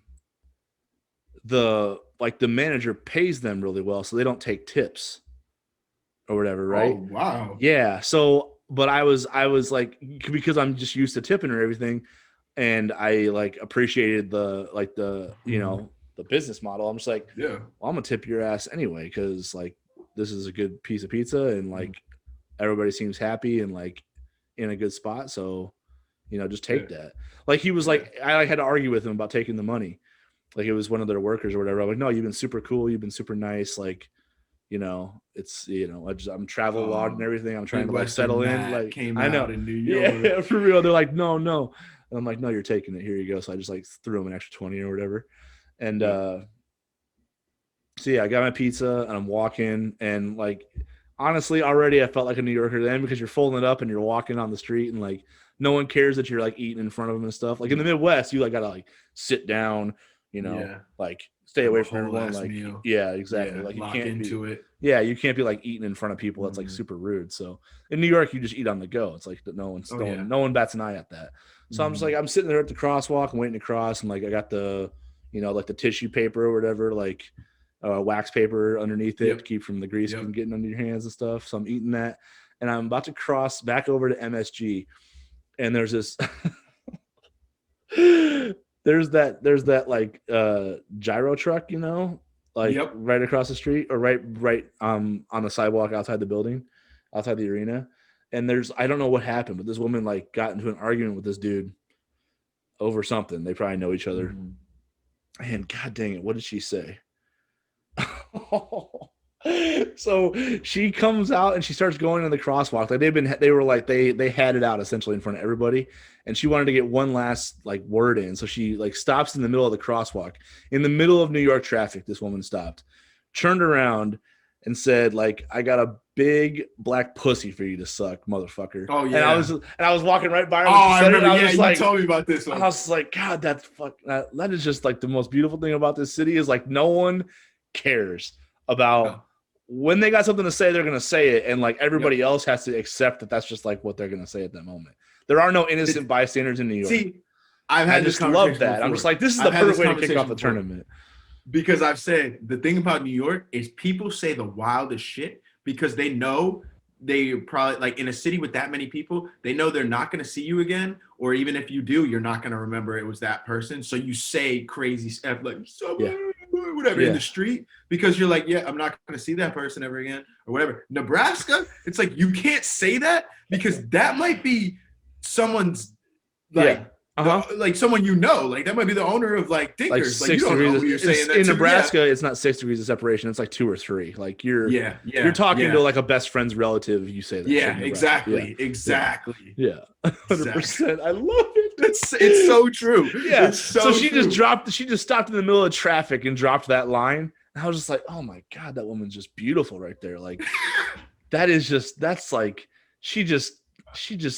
manager pays them really well, so they don't take tips or whatever, right? Oh, wow. Yeah. So, but I was like, because I'm just used to tipping or everything, and I like appreciated the the business model. I'm just like, yeah, well, I'm gonna tip your ass anyway because like this is a good piece of pizza and like everybody seems happy and like in a good spot. So, just take that. Like he was like, I had to argue with him about taking the money. Like it was one of their workers or whatever. I'm like, no, you've been super cool. You've been super nice. Like, it's I'm travel logged and everything. I'm trying to like settle in. Like came I know out in New York. Yeah, for real. They're like, no. And I'm like, no, you're taking it. Here you go. So I just like threw him an extra 20 or whatever. And so yeah, I got my pizza and I'm walking and like honestly already I felt like a New Yorker then because you're folding it up and you're walking on the street and like no one cares that you're like eating in front of them and stuff. Like in the Midwest, you like gotta like sit down, like stay away from everyone. Like meal. Yeah, exactly. Like you can't into it. Yeah, you can't be like eating in front of people. That's like super rude. So in New York, you just eat on the go. It's like no one bats an eye at that. So I'm just like I'm sitting there at the crosswalk and waiting to cross, and like I got the like the tissue paper or whatever, like wax paper underneath it to keep from the grease from getting under your hands and stuff. So I'm eating that, and I'm about to cross back over to MSG, and there's this There's that like gyro truck, like Yep. right across the street or right on the sidewalk outside the building, outside the arena. And I don't know what happened, but this woman like got into an argument with this dude over something. They probably know each other. Mm-hmm. And god dang it, what did she say? So she comes out and she starts going in the crosswalk. Like they had it out essentially in front of everybody, and she wanted to get one last like word in. So she like stops in the middle of the crosswalk, in the middle of New York traffic. This woman stopped, turned around, and said like, "I got a big black pussy for you to suck, motherfucker." Oh And I yeah. was walking right by her. Oh, When she I said it, remember. and I Yeah, was you like, told me about this I one. was like, God, that is just like the most beautiful thing about this city is like no one cares about No. when they got something to say, they're gonna say it, and like everybody Yep. else has to accept that that's just like what they're gonna say at that moment. There are no innocent bystanders in New York. See, I've And I had this just love conversation that. I'm just before. like, this is the I've had perfect this way to kick off conversation the before. tournament. Because I've said the thing about New York is people say the wildest shit because they know they probably like in a city with that many people, they know they're not going to see you again, or even if you do, you're not going to remember it was that person. So you say crazy stuff like Yeah. whatever in Yeah. the street because you're like, yeah, I'm not going to see that person ever again or whatever. Nebraska, it's like you can't say that because that might be someone's like Yeah. Uh-huh. like someone like that might be the owner of like Like Dinkers. Like you 6 don't know degrees. who you're saying that In to. Nebraska, it's not 6 degrees of separation. It's like 2 or 3. Like you're talking to like a best friend's relative. You say that. Yeah, exactly. Exactly. Yeah. 100%. I love it. It's so true. Yeah. It's so she true. just stopped in the middle of traffic and dropped that line. And I was just like, oh my God, that woman's just beautiful right there. Like that's like she just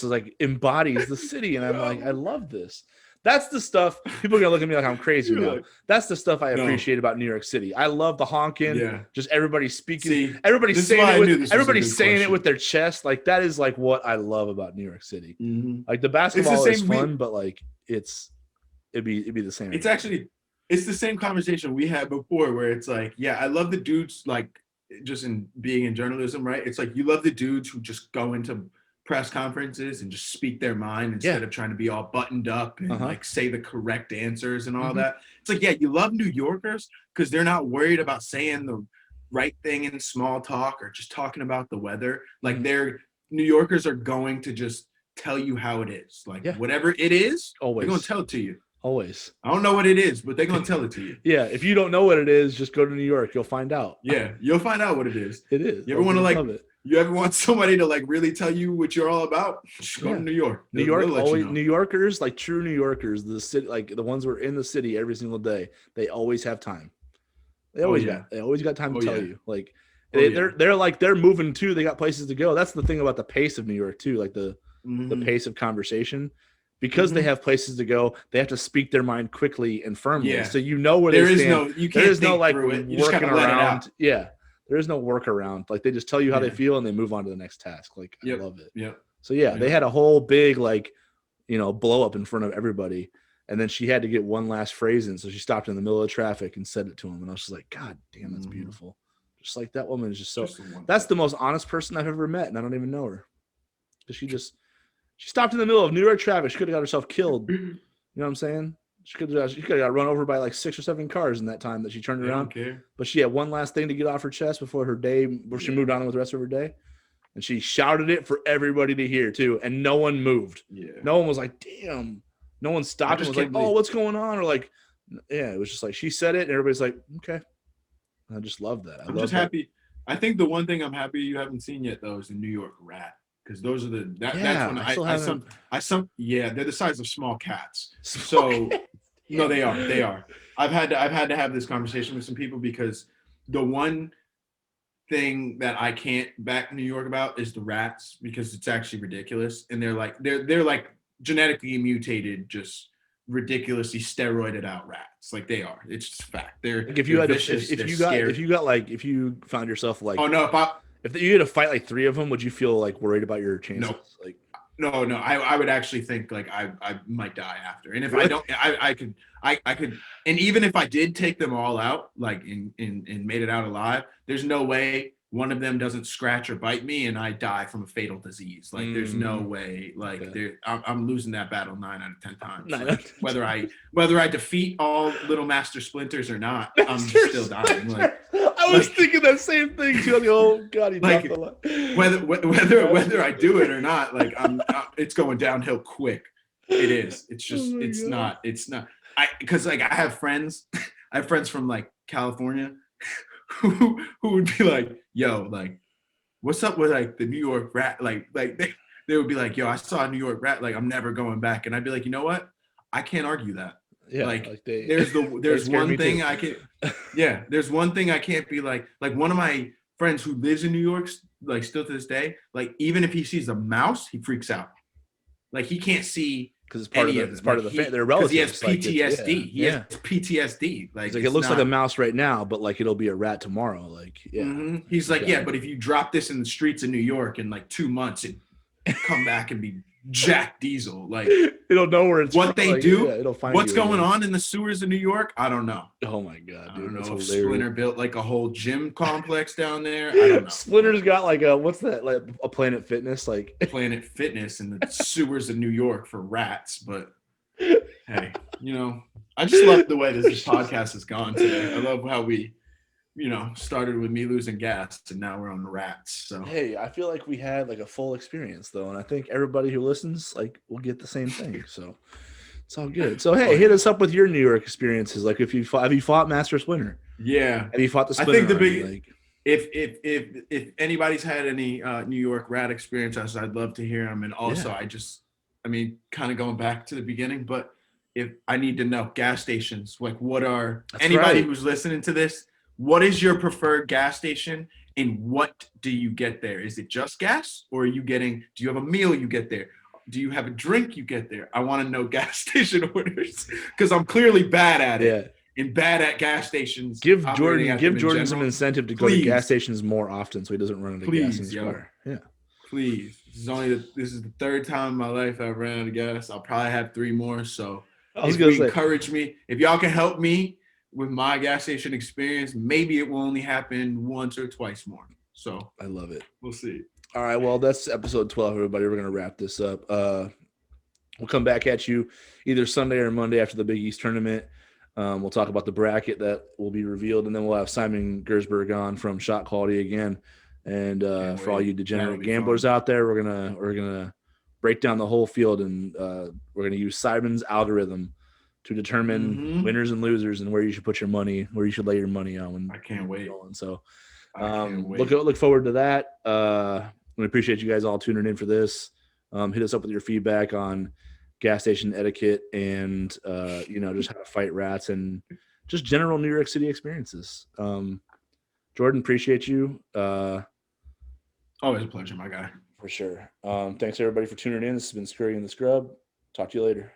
like embodies the city. And I'm like, I love this. That's the stuff people are gonna look at me like I'm crazy now. Like, that's the stuff I appreciate about New York City. I love the honking. Yeah. Just everybody speaking. See, everybody's saying it with their chest. Like that is like what I love about New York City. Mm-hmm. Like the basketball is fun, but like it'd be the same. It's the same conversation we had before where it's like, yeah, I love the dudes like just in being in journalism, right? It's like you love the dudes who just go into press conferences and just speak their mind instead of trying to be all buttoned up and like say the correct answers and all that. It's like, yeah, you love New Yorkers because they're not worried about saying the right thing in small talk or just talking about the weather. Like New Yorkers are going to just tell you how it is. Like whatever it is, they're going to tell it to you. Always. I don't know what it is, but they're going to tell it to you. Yeah. If you don't know what it is, just go to New York. You'll find out. Yeah. You'll find out what it is. It is. You ever want to like, you ever want somebody to like really tell you what you're all about? Just go to New York. New Yorkers, like true New Yorkers, the city, like the ones who are in the city every single day, they always have time. They always got time to tell you. Like they're moving too. They got places to go. That's the thing about the pace of New York too. Like the pace of conversation. Because they have places to go, they have to speak their mind quickly and firmly. Yeah. So you know where they stand. There is no like working around. Yeah. There is no workaround. Like they just tell you how they feel and they move on to the next task. Like I love it. Yeah. So they had a whole big like, blow up in front of everybody. And then she had to get one last phrase in. So she stopped in the middle of traffic and said it to him. And I was just like, God damn, that's beautiful. Just like that woman is just so, that's the most honest person I've ever met. And I don't even know her. Because she stopped in the middle of New York traffic. She could have got herself killed. You know what I'm saying? She could have got run over by like 6 or 7 cars in that time that she turned around. But she had one last thing to get off her chest before her day, before she moved on with the rest of her day. And she shouted it for everybody to hear too. And no one moved. Yeah. No one was like, damn. No one stopped and was like, oh, what's going on? Or like, yeah, it was just like she said it and everybody's like, okay. I just love that. I'm just happy. I think the one thing I'm happy you haven't seen yet though is the New York rat. Because those are that's when they're the size of small cats. So no, they are. I've had to have this conversation with some people because the one thing that I can't back New York about is the rats because it's actually ridiculous. And they're like genetically mutated, just ridiculously steroided out rats. Like they are. It's just a fact. They're like if you found yourself like, oh no, if you had to fight like 3 of them, would you feel like worried about your chances? No. I would actually think like I might die after. And if I don't, I could. And even if I did take them all out, like and made it out alive, there's no way one of them doesn't scratch or bite me and I die from a fatal disease. Like there's no way, like I'm losing that battle 9 out of 10 times. Like, whether I defeat all little master splinters or not, I'm just still dying. Like I was thinking that same thing too. Like, oh God, he dropped the line. Whether I do it or not, like it's going downhill quick. It is. It's just it's not. Because like I have friends from like California who would be like, yo, like, what's up with like the New York rat? Like they would be like, yo, I saw a New York rat, like I'm never going back. And I'd be like, you know what? I can't argue that. Yeah, like there's one thing I can there's one thing I can't be like one of my friends who lives in New York, like still to this day, like even if he sees a mouse, he freaks out. Like he can't see because it's part of the family. They're relatives. He has PTSD. He has PTSD. Like it looks like a mouse right now, but like it'll be a rat tomorrow. Like he's like, yeah, but if you drop this in the streets of New York in like 2 months, it come back and be Jack Diesel. Like it'll know where it's what they like, do. It'll find what's going on in the sewers of New York. I don't know. Oh my God, dude! I don't know if Splinter built like a whole gym complex down there. I don't know. Splinter's got like what's that? Like a Planet Fitness, like Planet Fitness in the sewers of New York for rats. But hey, I just love the way this podcast has gone today. I love how we, started with me losing gas and now we're on the rats. So hey, I feel like we had like a full experience though, and I think everybody who listens like will get the same thing. So it's all good. So hey, hit us up with your New York experiences. Like have you fought Master Splinter? Yeah. Have you fought the Splinter? I think the big if anybody's had any New York rat experiences, I'd love to hear them. And also kind of going back to the beginning, but if I need to know gas stations, like what are anybody who's listening to this, what is your preferred gas station and what do you get there? Is it just gas or do you have a meal you get there? Do you have a drink you get there? I want to know gas station orders because I'm clearly bad at it and bad at gas stations. Give Jordan some incentive to go to gas stations more often so he doesn't run out of gas in his car. Yeah. Please. This is the third time in my life I've ran out of gas. I'll probably have 3 more. So encourage me. If y'all can help me with my gas station experience, maybe it will only happen once or twice more. So I love it. We'll see. All right. Well, that's episode 12, everybody. We're going to wrap this up. We'll come back at you either Sunday or Monday after the Big East tournament. We'll talk about the bracket that will be revealed, and then we'll have Simon Gersberg on from Shot Quality again. And for all you degenerate gamblers out there, we're gonna break down the whole field, and we're gonna use Simon's algorithm to determine winners and losers and where you should put your money, where you should lay your money on. I can't wait. So look forward to that. We appreciate you guys all tuning in for this. Hit us up with your feedback on gas station etiquette and just how to fight rats and just general New York City experiences. Jordan, appreciate you. Always a pleasure, my guy. For sure. Thanks everybody for tuning in. This has been Scurry in the Scrub. Talk to you later.